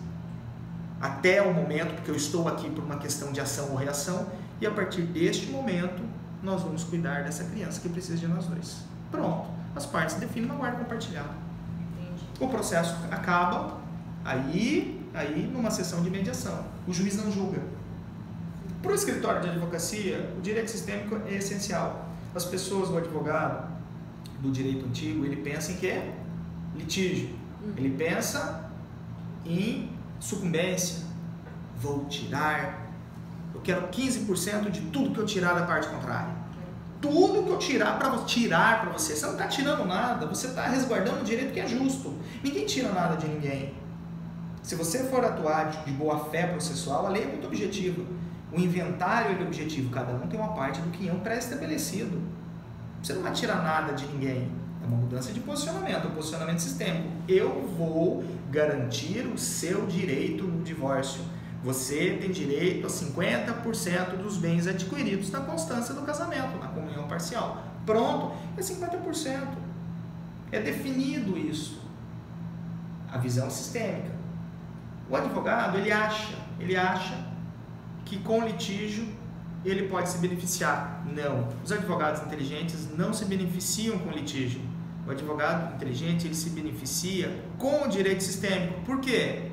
até o momento, porque eu estou aqui por uma questão de ação ou reação, e a partir deste momento nós vamos cuidar dessa criança que precisa de nós dois. Pronto, as partes definem uma guarda compartilhada. Entendi. O processo acaba, aí numa sessão de mediação. O juiz não julga. Para o escritório de advocacia, o direito sistêmico é essencial. As pessoas, o advogado do direito antigo, ele pensa em quê? Litígio. Ele pensa em sucumbência. Vou tirar, eu quero 15% de tudo que eu tirar da parte contrária. Tudo que eu tirar para você. Você não está tirando nada, você está resguardando o direito que é justo. Ninguém tira nada de ninguém. Se você for atuar de boa fé processual, a lei é muito objetiva. O inventário é objetivo, cada um tem uma parte do quinhão pré-estabelecido. Você não vai tirar nada de ninguém. É uma mudança de posicionamento, um posicionamento sistêmico. Eu vou garantir o seu direito no divórcio. Você tem direito a 50% dos bens adquiridos na constância do casamento, na comunhão parcial. Pronto, é 50%. É definido isso. A visão sistêmica. O advogado, ele acha que com litígio ele pode se beneficiar. Não. Os advogados inteligentes não se beneficiam com litígio. O advogado inteligente, ele se beneficia com o direito sistêmico. Por quê?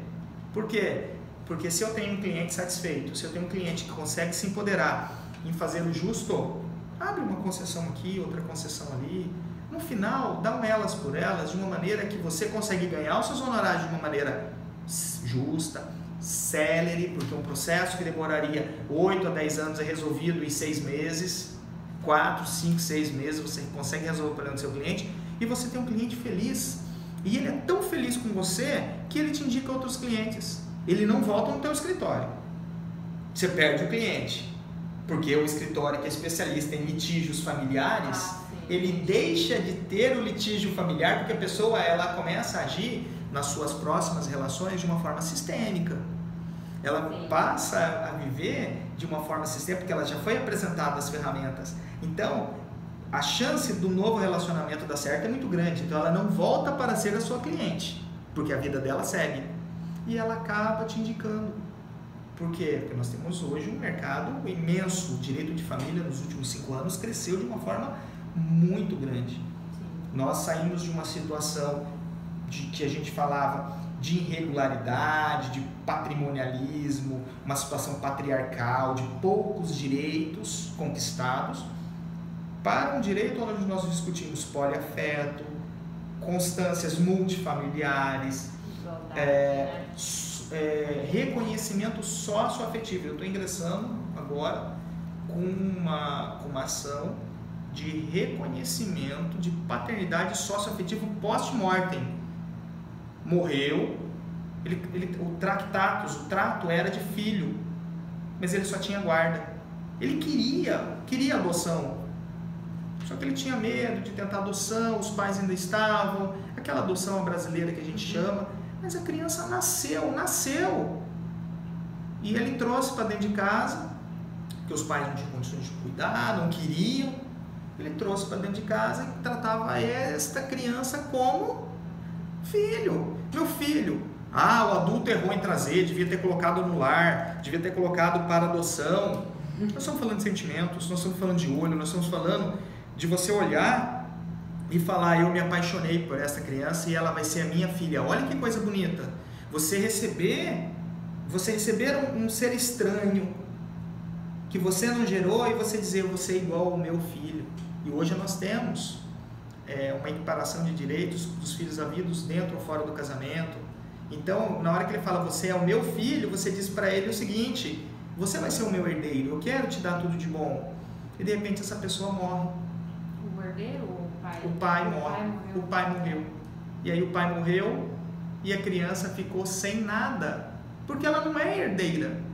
Porque se eu tenho um cliente satisfeito, se eu tenho um cliente que consegue se empoderar em fazer o justo, abre uma concessão aqui, outra concessão ali. No final, dá um elas por elas, de uma maneira que você consegue ganhar os seus honorários de uma maneira justa, célere, porque um processo que demoraria 8 a 10 anos é resolvido em 6 meses, 4, 5, 6 meses, você consegue resolver o problema do seu cliente, e você tem um cliente feliz, e ele é tão feliz com você, que ele te indica outros clientes, ele não volta no teu escritório, você perde o cliente, porque o escritório que é especialista em litígios familiares, ele deixa de ter o litígio familiar, porque a pessoa ela começa a agir nas suas próximas relações de uma forma sistêmica. Ela passa a viver de uma forma sistêmica, porque ela já foi apresentada as ferramentas. Então, a chance do novo relacionamento dar certo é muito grande. Então, ela não volta para ser a sua cliente, porque a vida dela segue. E ela acaba te indicando. Por quê? Porque nós temos hoje um mercado imenso. O direito de família nos últimos 5 anos cresceu de uma forma muito grande. Nós saímos de uma situação que a gente falava de irregularidade, de patrimonialismo, uma situação patriarcal, de poucos direitos conquistados, para um direito onde nós discutimos poliafeto, constâncias multifamiliares, reconhecimento socioafetivo. Eu estou ingressando agora com uma ação de reconhecimento de paternidade socioafetivo post-mortem. Morreu, o trato era de filho, mas ele só tinha guarda. Ele queria adoção, só que ele tinha medo de tentar adoção, os pais ainda estavam, aquela adoção brasileira que a gente chama, mas a criança nasceu, e ele trouxe para dentro de casa, porque os pais não tinham condições de cuidar, não queriam, ele trouxe para dentro de casa e tratava esta criança como filho. Meu filho, o adulto errou em trazer, devia ter colocado no lar, devia ter colocado para adoção. Nós estamos falando de sentimentos, nós estamos falando de olho, nós estamos falando de você olhar e falar, eu me apaixonei por essa criança e ela vai ser a minha filha. Olha que coisa bonita. Você receber um ser estranho que você não gerou e você dizer, você é igual ao meu filho. E hoje nós temos uma equiparação de direitos dos filhos havidos dentro ou fora do casamento. Então, na hora que ele fala, você é o meu filho, você diz para ele o seguinte, você vai ser o meu herdeiro, eu quero te dar tudo de bom. E de repente essa pessoa morre. O herdeiro ou o pai? O pai morre. O pai morreu. E aí o pai morreu e a criança ficou sem nada, porque ela não é herdeira.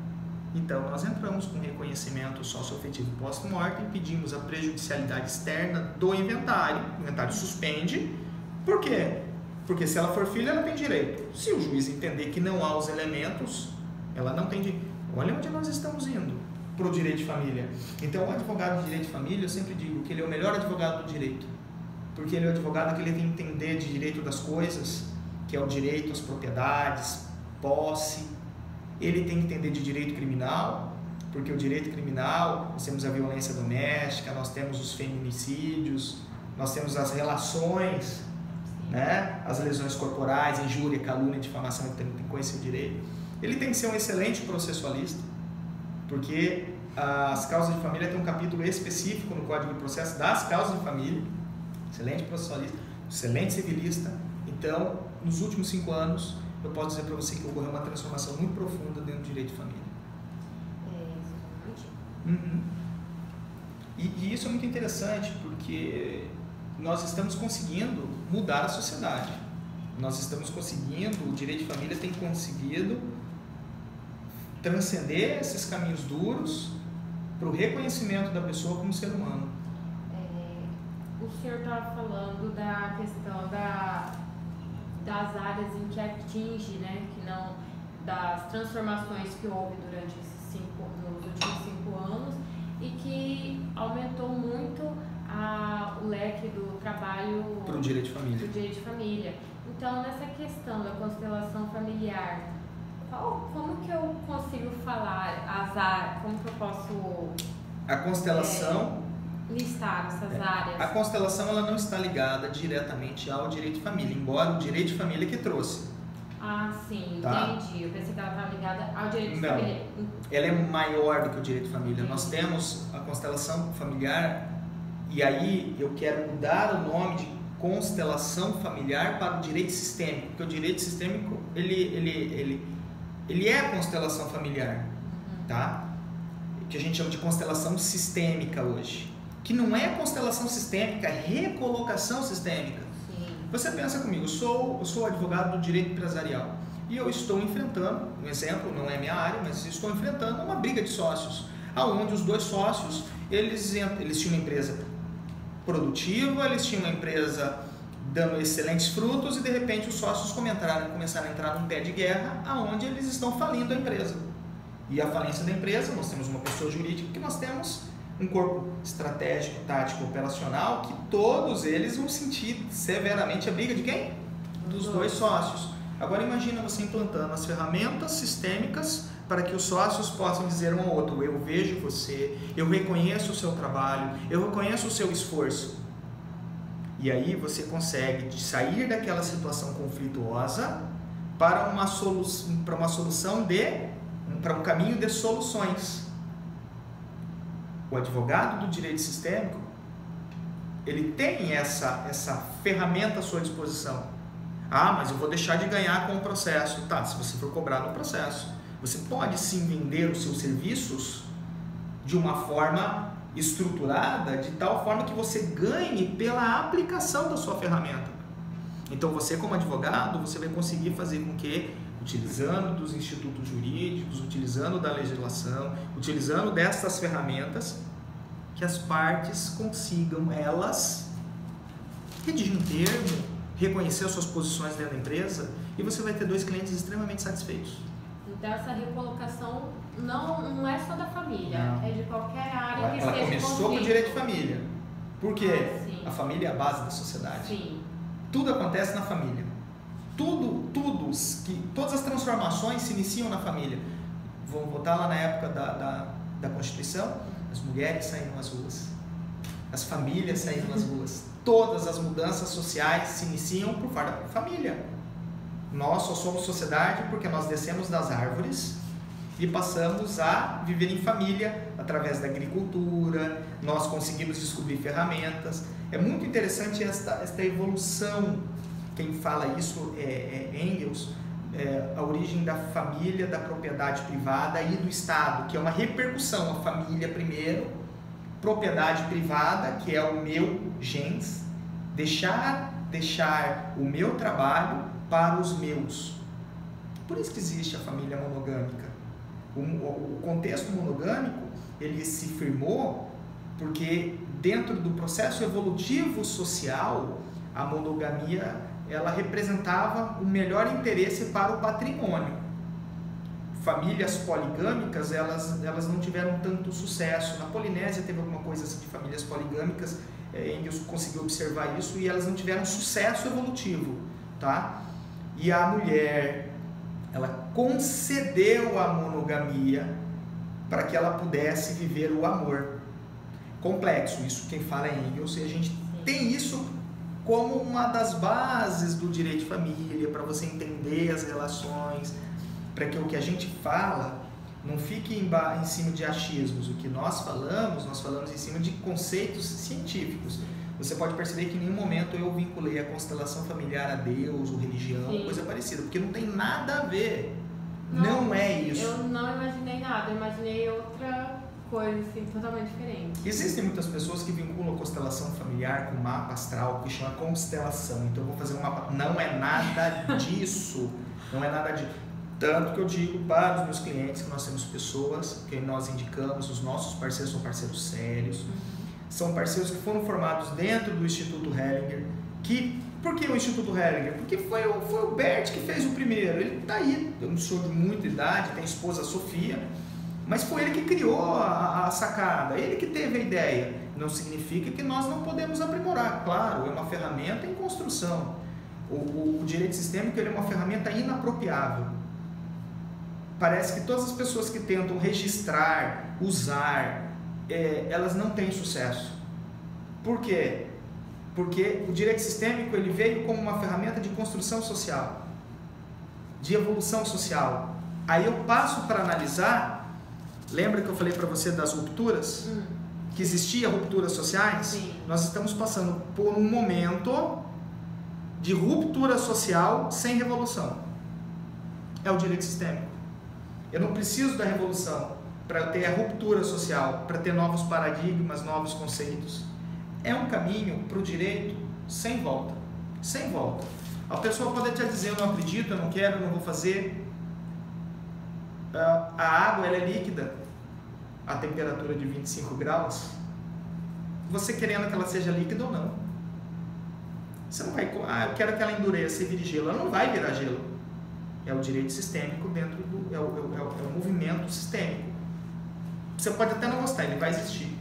Então, nós entramos com reconhecimento socioafetivo pós-morte e pedimos a prejudicialidade externa do inventário. O inventário suspende. Por quê? Porque se ela for filha, ela tem direito. Se o juiz entender que não há os elementos, ela não tem direito. Olha onde nós estamos indo para o direito de família. Então, o advogado de direito de família, eu sempre digo que ele é o melhor advogado do direito. Porque ele é o advogado que ele tem que entender de direito das coisas, que é o direito às propriedades, posse. Ele tem que entender de direito criminal, porque o direito criminal, nós temos a violência doméstica, nós temos os feminicídios, nós temos as relações, né? As lesões corporais, injúria, calúnia, difamação, ele tem que conhecer o direito. Ele tem que ser um excelente processualista, porque as causas de família tem um capítulo específico no Código de Processo das causas de família. Excelente processualista, excelente civilista. Então, nos últimos 5 anos, eu posso dizer para você que ocorreu uma transformação muito profunda dentro do direito de família. E isso é muito interessante, porque nós estamos conseguindo mudar a sociedade. Nós estamos conseguindo, o direito de família tem conseguido transcender esses caminhos duros para o reconhecimento da pessoa como ser humano. O senhor estava falando da questão das áreas em que atinge, né, que não, das transformações que houve durante nos últimos 5 anos e que aumentou muito o leque do trabalho para o direito de família. Pro direito de família. Então, nessa questão da constelação familiar, como que eu consigo falar como que eu posso a constelação listar essas áreas? A constelação ela não está ligada diretamente ao direito de família, embora o direito de família que trouxe. Sim, tá? Entendi. Eu pensei que ela estava ligada ao direito de não, família. Ela é maior do que o direito de família. Entendi. Nós temos a constelação familiar e aí eu quero mudar o nome de constelação familiar para o direito sistêmico, porque o direito sistêmico ele é a constelação familiar, tá? Que a gente chama de constelação sistêmica hoje, que não é constelação sistêmica, é recolocação sistêmica. Sim. Você pensa comigo, eu sou advogado do direito empresarial e eu estou enfrentando, um exemplo, não é minha área, mas estou enfrentando uma briga de sócios, aonde os 2 sócios, eles tinham uma empresa produtiva, eles tinham uma empresa dando excelentes frutos e de repente os sócios começaram a entrar num pé de guerra aonde eles estão falindo a empresa. E a falência da empresa, nós temos uma pessoa jurídica que nós temos um corpo estratégico, tático, operacional, que todos eles vão sentir severamente a briga de quem? Dos 2 sócios. Agora imagina você implantando as ferramentas sistêmicas para que os sócios possam dizer um ao outro, eu vejo você, eu reconheço o seu trabalho, eu reconheço o seu esforço. E aí você consegue sair daquela situação conflituosa para uma solução, para um caminho de soluções. O advogado do direito sistêmico, ele tem essa ferramenta à sua disposição. Mas eu vou deixar de ganhar com o processo. Tá, se você for cobrar no processo. Você pode sim vender os seus serviços de uma forma estruturada de tal forma que você ganhe pela aplicação da sua ferramenta. Então você, como advogado, você vai conseguir fazer com que, utilizando dos institutos jurídicos, utilizando da legislação, utilizando dessas ferramentas, que as partes consigam, elas, redigir um termo, reconhecer as suas posições dentro da empresa, e você vai ter 2 clientes extremamente satisfeitos. Então essa recolocação não é só da família, não. É de qualquer área que ela seja começou conflito. com o direito de família. Por quê? Sim. A família é a base da sociedade. Sim. Tudo acontece na família. Todas as transformações se iniciam na família. Vamos voltar lá na época da Constituição, as mulheres saíram às ruas, as famílias saíram às ruas. Todas as mudanças sociais se iniciam por fora da família. Nós só somos sociedade porque nós descemos das árvores e passamos a viver em família através da agricultura, nós conseguimos descobrir ferramentas. É muito interessante esta evolução. Quem fala isso é Engels, a origem da família, da propriedade privada e do Estado, que é uma repercussão, a família primeiro, propriedade privada, que é o meu gens, deixar o meu trabalho para os meus. Por isso que existe a família monogâmica. O contexto monogâmico, ele se firmou porque dentro do processo evolutivo social, a monogamia, ela representava o melhor interesse para o patrimônio. Famílias poligâmicas, elas não tiveram tanto sucesso. Na Polinésia teve alguma coisa assim de famílias poligâmicas, Engels conseguiu observar isso, e elas não tiveram sucesso evolutivo, tá? E a mulher, ela concedeu a monogamia para que ela pudesse viver o amor. Complexo, isso quem fala é Engels, e a gente tem isso como uma das bases do direito de família, para você entender as relações, para que o que a gente fala não fique em cima de achismos. O que nós falamos em cima de conceitos científicos. Você pode perceber que em nenhum momento eu vinculei a constelação familiar a Deus ou religião, sim, coisa parecida, porque não tem nada a ver. Não é isso. Eu não imaginei nada, eu imaginei outra coisa assim, totalmente diferente. Existem muitas pessoas que vinculam a constelação familiar com mapa astral, que chama constelação. Então eu vou fazer um mapa. Não é nada disso. Não é nada disso. Tanto que eu digo para os meus clientes que nós temos pessoas que nós indicamos, os nossos parceiros são parceiros sérios. São parceiros que foram formados dentro do Instituto Hellinger. Por que o Instituto Hellinger? Porque foi o Bert que fez o primeiro. Ele está aí, eu não sou de muita idade, tem a esposa Sofia, mas foi ele que criou a sacada, ele que teve a ideia. Não significa que nós não podemos aprimorar. Claro, é uma ferramenta em construção. O direito sistêmico, ele é uma ferramenta inapropriável. Parece que todas as pessoas que tentam registrar, usar, elas não têm sucesso. Por quê? Porque o direito sistêmico, ele veio como uma ferramenta de construção social, de evolução social. Aí eu passo para analisar, lembra que eu falei para você das rupturas? Que existiam rupturas sociais? Sim. Nós estamos passando por um momento de ruptura social sem revolução. É o direito sistêmico. Eu não preciso da revolução para ter a ruptura social, para ter novos paradigmas, novos conceitos. É um caminho para o direito sem volta. Sem volta. A pessoa pode até dizer, eu não acredito, eu não quero, eu não vou fazer. A água, ela é líquida a temperatura de 25 graus. Você querendo que ela seja líquida ou não. Você não vai, eu quero que ela endureça e vire gelo. Ela não vai virar gelo. É o direito sistêmico dentro do... É o movimento sistêmico. Você pode até não gostar, ele vai existir.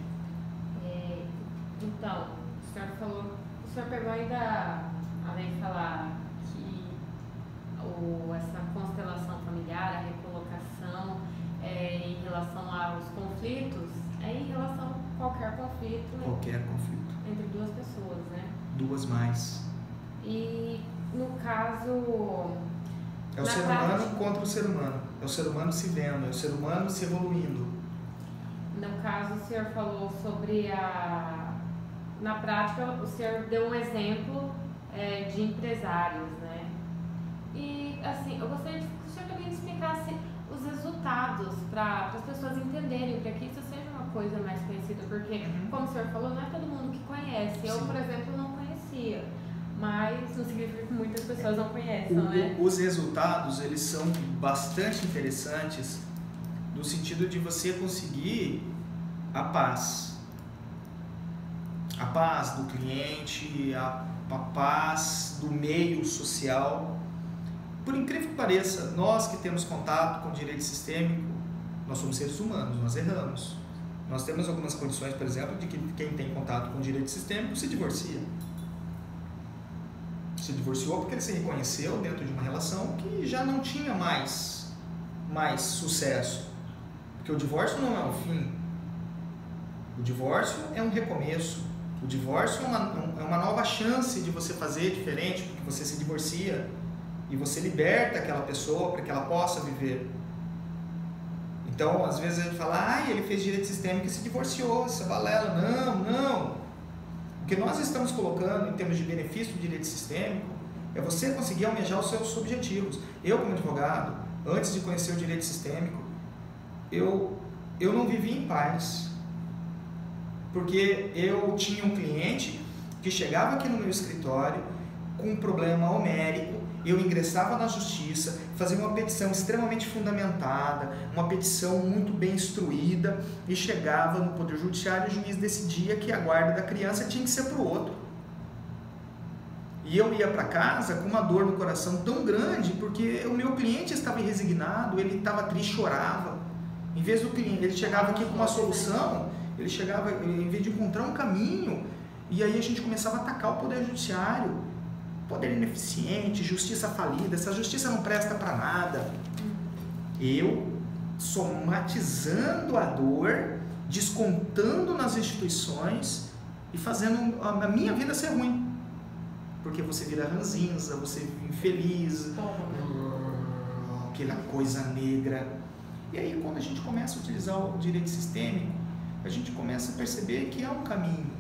Então, o senhor pegou ainda, além de falar que essa constelação familiar, a recolocação, em relação aos conflitos, em relação a qualquer conflito. Qualquer conflito. Entre duas pessoas, né? Duas mais. E, no caso... É o ser humano contra o ser humano. É o ser humano se vendo, é o ser humano se evoluindo. No caso, o senhor falou sobre na prática, o senhor deu um exemplo de empresários, né? E, assim, eu gostaria que o senhor também explicasse os resultados para as pessoas entenderem, para que isso seja uma coisa mais conhecida, porque, como o senhor falou, não é todo mundo que conhece. Eu, por exemplo, não conhecia, mas não significa que muitas pessoas não conhecem, né? Os resultados, eles são bastante interessantes no sentido de você conseguir a paz do cliente, a paz do meio social. Por incrível que pareça, nós que temos contato com o direito sistêmico, nós somos seres humanos, nós erramos. Nós temos algumas condições, por exemplo, de que quem tem contato com o direito sistêmico se divorcia. Se divorciou porque ele se reconheceu dentro de uma relação que já não tinha mais sucesso. Porque o divórcio não é um fim. O divórcio é um recomeço. O divórcio é uma nova chance de você fazer diferente, porque você se divorcia e você liberta aquela pessoa para que ela possa viver. Então, às vezes a gente fala, ele fez direito sistêmico e se divorciou, isso é balela. Não. O que nós estamos colocando em termos de benefício do direito sistêmico é você conseguir almejar os seus objetivos. Eu, como advogado, antes de conhecer o direito sistêmico, eu não vivia em paz. Porque eu tinha um cliente que chegava aqui no meu escritório com um problema homérico, eu ingressava na justiça, fazia uma petição extremamente fundamentada, uma petição muito bem instruída, e chegava no Poder Judiciário e o juiz decidia que a guarda da criança tinha que ser para o outro. E eu ia para casa com uma dor no coração tão grande, porque o meu cliente estava resignado, ele estava triste, chorava. Em vez do cliente, ele chegava aqui com uma solução, ele chegava, em vez de encontrar um caminho, e aí a gente começava a atacar o Poder Judiciário. Poder ineficiente, justiça falida, essa justiça não presta para nada. Eu somatizando a dor, descontando nas instituições e fazendo a minha vida ser ruim. Porque você vira ranzinza, você vive infeliz, aquela coisa negra. E aí quando a gente começa a utilizar o direito sistêmico, a gente começa a perceber que há um caminho.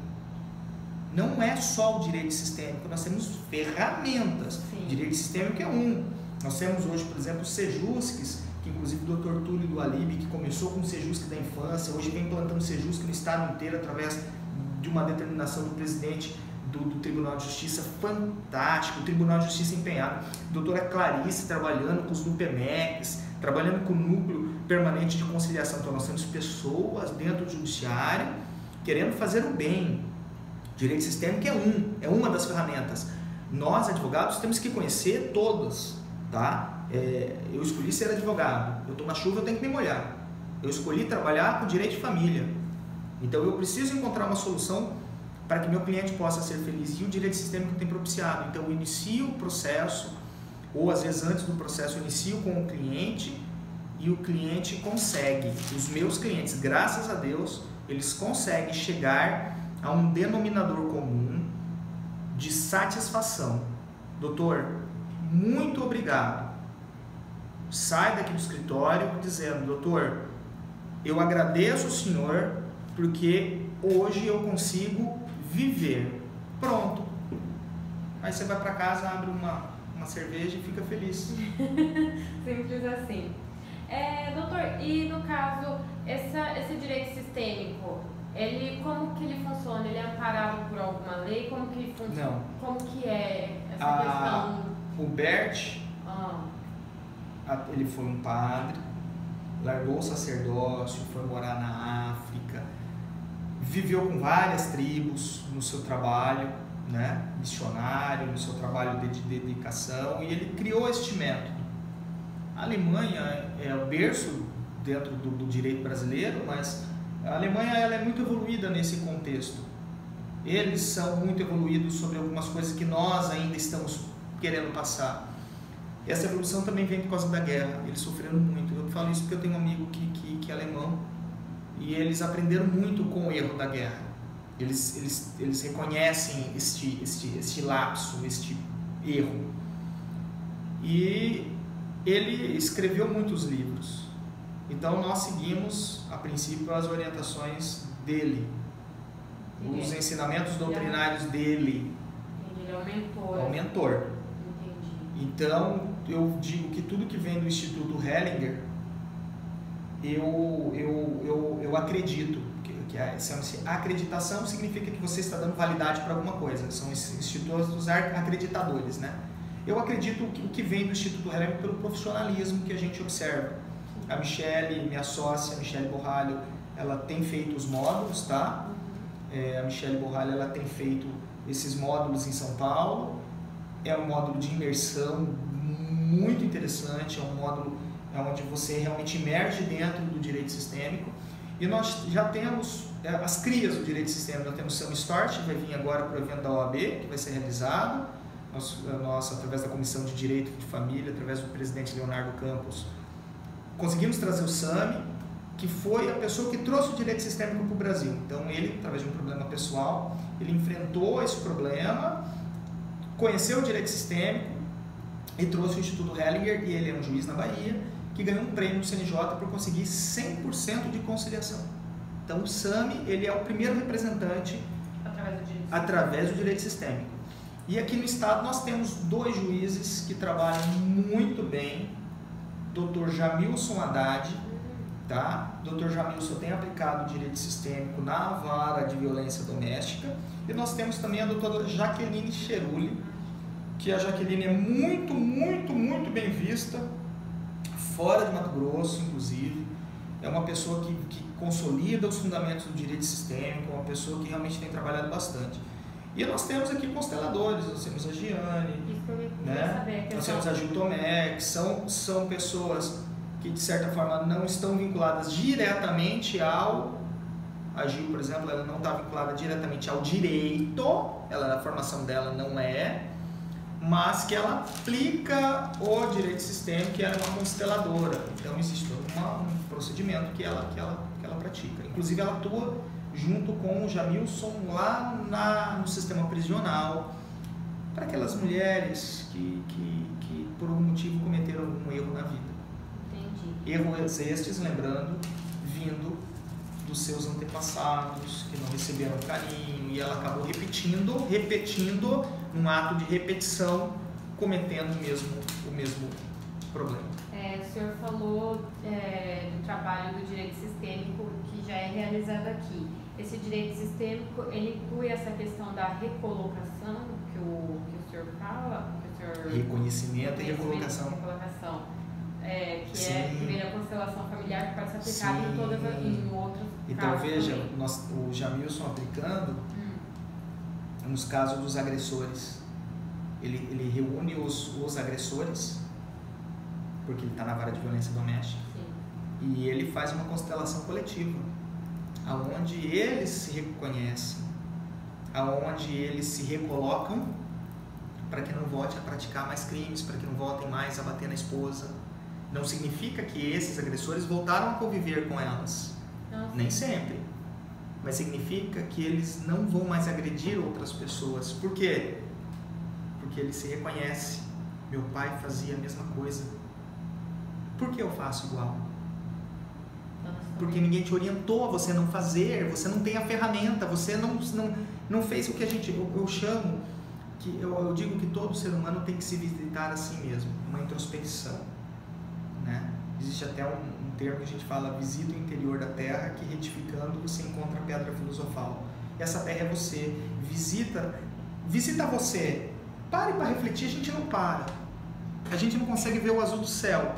Não é só o direito sistêmico, nós temos ferramentas. O direito sistêmico é um. Nós temos hoje, por exemplo, os Sejusques, que inclusive o Dr. Túlio do Alibe, que começou com o Sejusque da infância, hoje vem implantando Sejusque no estado inteiro através de uma determinação do presidente do Tribunal de Justiça, fantástico, o Tribunal de Justiça empenhado. Doutora Clarice trabalhando com os NUPEMECs, trabalhando com o Núcleo Permanente de Conciliação. Então nós temos pessoas dentro do judiciário querendo fazer o bem. Direito sistêmico é uma das ferramentas. Nós, advogados, temos que conhecer todas, tá? Eu escolhi ser advogado, eu estou na chuva, eu tenho que me molhar. Eu escolhi trabalhar com direito de família. Então eu preciso encontrar uma solução para que meu cliente possa ser feliz. E o direito sistêmico tem propiciado. Então eu inicio o processo, ou às vezes antes do processo eu inicio com o cliente, e o cliente consegue, os meus clientes, graças a Deus, eles conseguem chegar a um denominador comum de satisfação. Doutor, muito obrigado. Sai daqui do escritório dizendo, doutor, eu agradeço o senhor porque hoje eu consigo viver. Pronto. Aí você vai para casa, abre uma cerveja e fica feliz. Simples assim. Doutor, e no caso, esse direito sistêmico, como que ele funciona? Ele é amparado por alguma lei? Como que funciona? Não. Como que é essa questão? O Bert, ele foi um padre, largou o sacerdócio, foi morar na África, viveu com várias tribos no seu trabalho, né, missionário, no seu trabalho de dedicação, e ele criou este método. A Alemanha é o berço dentro do direito brasileiro, mas a Alemanha ela é muito evoluída nesse contexto. Eles são muito evoluídos sobre algumas coisas que nós ainda estamos querendo passar. Essa evolução também vem por causa da guerra. Eles sofreram muito. Eu falo isso porque eu tenho um amigo que é alemão e eles aprenderam muito com o erro da guerra. Eles reconhecem este lapso, este erro. E ele escreveu muitos livros. Então nós seguimos, a princípio, as orientações dele, os ensinamentos doutrinários dele. Ele é o mentor. É o mentor. Entendi. Então eu digo que tudo que vem do Instituto Hellinger, eu acredito. que chama-se acreditação, significa que você está dando validade para alguma coisa. São institutos acreditadores, né? Eu acredito que o que vem do Instituto Hellman pelo profissionalismo que a gente observa. A Michele, minha sócia, a Michele Borralho, ela tem feito os módulos, tá? A Michele Borralho, ela tem feito esses módulos em São Paulo. É um módulo de imersão muito interessante, é um módulo onde você realmente emerge dentro do direito sistêmico. E nós já temos as crias do direito sistêmico. Nós temos o Sam Stort, que vai vir agora para o evento da OAB, que vai ser realizado. Nós, através da Comissão de Direito de Família, através do presidente Leonardo Campos, conseguimos trazer o Sami, que foi a pessoa que trouxe o direito sistêmico para o Brasil. Então ele, através de um problema pessoal, ele enfrentou esse problema, conheceu o direito sistêmico e trouxe o Instituto Hellinger, e ele é um juiz na Bahia, que ganhou um prêmio do CNJ por conseguir 100% de conciliação. Então o Sami, ele é o primeiro representante através do direito sistêmico. E aqui no estado nós temos 2 juízes que trabalham muito bem. Dr. Jamilson Haddad, tá? Dr. Jamilson tem aplicado o direito sistêmico na vara de violência doméstica. E nós temos também a doutora Jaqueline Cheruli, que a Jaqueline é muito bem vista, fora de Mato Grosso, inclusive. É uma pessoa que consolida os fundamentos do direito sistêmico, uma pessoa que realmente tem trabalhado bastante. E nós temos aqui consteladores, nós temos a Giane, né? Nós temos a Gil Tomé, que são pessoas que de certa forma não estão vinculadas diretamente ao... A Gil, por exemplo, ela não está vinculada diretamente ao direito, a formação dela não é, mas que ela aplica o direito sistêmico, que ela é uma consteladora. Então existe todo um procedimento que ela pratica. Inclusive ela atua junto com o Jamilson lá no sistema prisional, para aquelas mulheres que por algum motivo cometeram algum erro na vida. Entendi. Erros estes, lembrando, vindo dos seus antepassados, que não receberam carinho, e ela acabou repetindo, num ato de repetição, cometendo o mesmo problema. O senhor falou do trabalho do direito sistêmico que já é realizado aqui. Esse direito sistêmico, ele inclui essa questão da recolocação que o senhor fala? Reconhecimento e recolocação. Que Sim. é a primeira constelação familiar que pode ser aplicada em outros então, casos. Veja, o Jamilson aplicando nos casos dos agressores. Ele reúne os agressores, porque ele está na vara de violência doméstica. Sim. E ele faz uma constelação coletiva, aonde eles se reconhecem, aonde eles se recolocam para que não volte a praticar mais crimes, para que não voltem mais a bater na esposa. Não significa que esses agressores voltaram a conviver com elas, nem sempre, mas significa que eles não vão mais agredir outras pessoas. Por quê? Porque ele se reconhece. Meu pai fazia a mesma coisa, por que eu faço igual? Porque ninguém te orientou a você não fazer, você não tem a ferramenta, você não fez o que eu digo que todo ser humano tem que se visitar a si mesmo, uma introspecção, né? Existe até um termo que a gente fala, visita o interior da terra, que retificando você encontra a pedra filosofal. Essa terra é você, visita você, pare para refletir. A gente não para, a gente não consegue ver o azul do céu,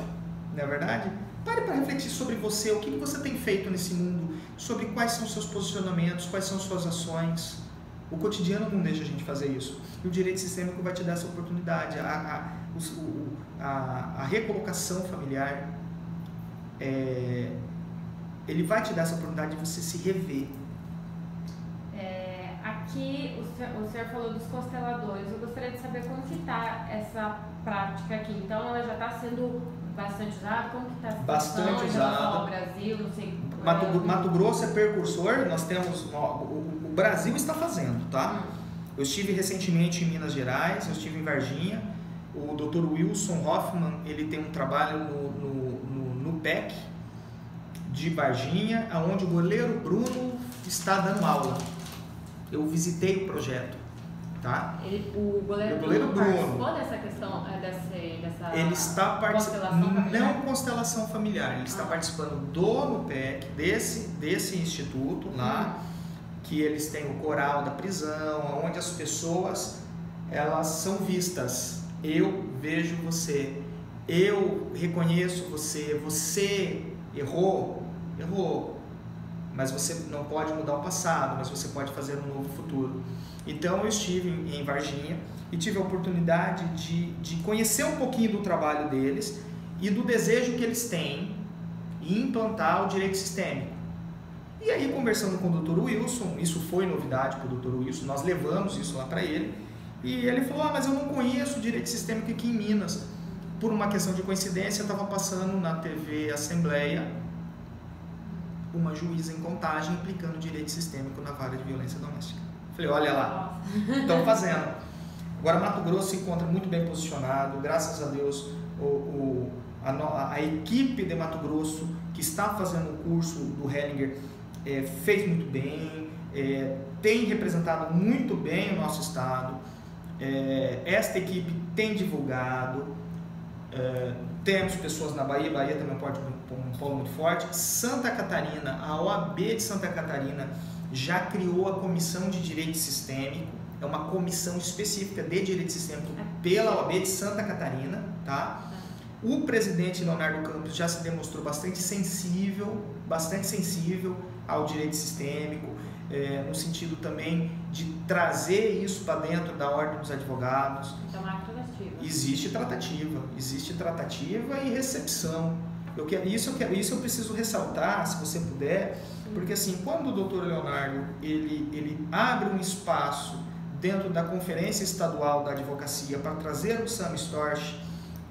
não é verdade? Pare para refletir sobre você, o que você tem feito nesse mundo, sobre quais são os seus posicionamentos, quais são as suas ações. O cotidiano não deixa a gente fazer isso. E o direito sistêmico vai te dar essa oportunidade. A recolocação familiar, ele vai te dar essa oportunidade de você se rever. Aqui, o senhor falou dos consteladores. Eu gostaria de saber como que está essa prática aqui. Então, ela já está sendo bastante usada? Como que está a situação bastante usada. no Brasil? Não sei. Mato Grosso é precursor. Nós temos... O Brasil está fazendo, tá? Eu estive recentemente em Minas Gerais, eu estive em Varginha. O Dr. Wilson Hoffman, ele tem um trabalho no PEC de Varginha, onde o goleiro Bruno está dando aula. Eu visitei o projeto. tá? O goleiro Bruno participou dessa questão, dessa ele está participando, não constelação familiar, ele está participando do NUPEC, desse instituto lá, que eles têm o coral da prisão, onde as pessoas, elas são vistas. Eu vejo você, eu reconheço você, você errou, mas você não pode mudar o passado, mas você pode fazer um novo futuro. Então eu estive em Varginha e tive a oportunidade de conhecer um pouquinho do trabalho deles e do desejo que eles têm em implantar o direito sistêmico. E aí, conversando com o Dr. Wilson, isso foi novidade para o Dr. Wilson, nós levamos isso lá para ele, e ele falou, mas eu não conheço o direito sistêmico aqui em Minas. Por uma questão de coincidência, estava passando na TV Assembleia uma juíza em Contagem implicando direito sistêmico na vara de violência doméstica. Falei, olha lá, estão fazendo. Agora, Mato Grosso se encontra muito bem posicionado, graças a Deus, a equipe de Mato Grosso que está fazendo o curso do Hellinger fez muito bem, tem representado muito bem o nosso estado. Esta equipe tem divulgado, temos pessoas na Bahia também pode um polo muito forte. Santa Catarina, a OAB de Santa Catarina já criou a Comissão de Direito Sistêmico, é uma comissão específica de direito sistêmico pela OAB de Santa Catarina, tá? O presidente Leonardo Campos já se demonstrou bastante sensível ao direito sistêmico, no sentido também de trazer isso para dentro da ordem dos advogados. Então, existe tratativa e recepção. Isso eu preciso ressaltar, se você puder, porque assim, quando o Dr. Leonardo ele abre um espaço dentro da Conferência Estadual da Advocacia para trazer o Sam Storch,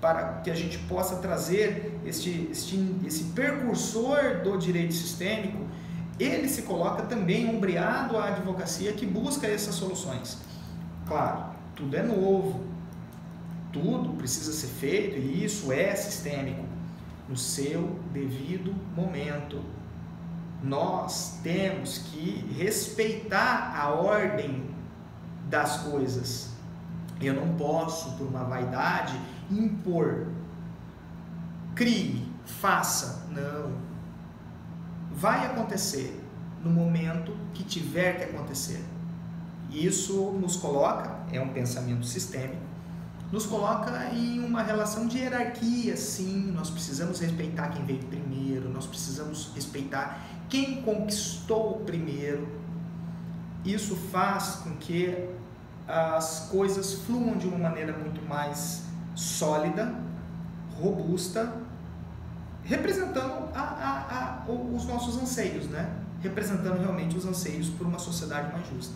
para que a gente possa trazer esse precursor do direito sistêmico, ele se coloca também ombreado à advocacia que busca essas soluções. Claro, tudo é novo, tudo precisa ser feito e isso é sistêmico no seu devido momento. Nós temos que respeitar a ordem das coisas. Eu não posso, por uma vaidade, impor, crie, faça. Não. Vai acontecer no momento que tiver que acontecer. Isso nos coloca, é um pensamento sistêmico, nos coloca em uma relação de hierarquia, sim. Nós precisamos respeitar quem veio primeiro, nós precisamos respeitar quem conquistou primeiro. Isso faz com que as coisas fluam de uma maneira muito mais sólida, robusta, representando os nossos anseios, né? Representando realmente os anseios por uma sociedade mais justa.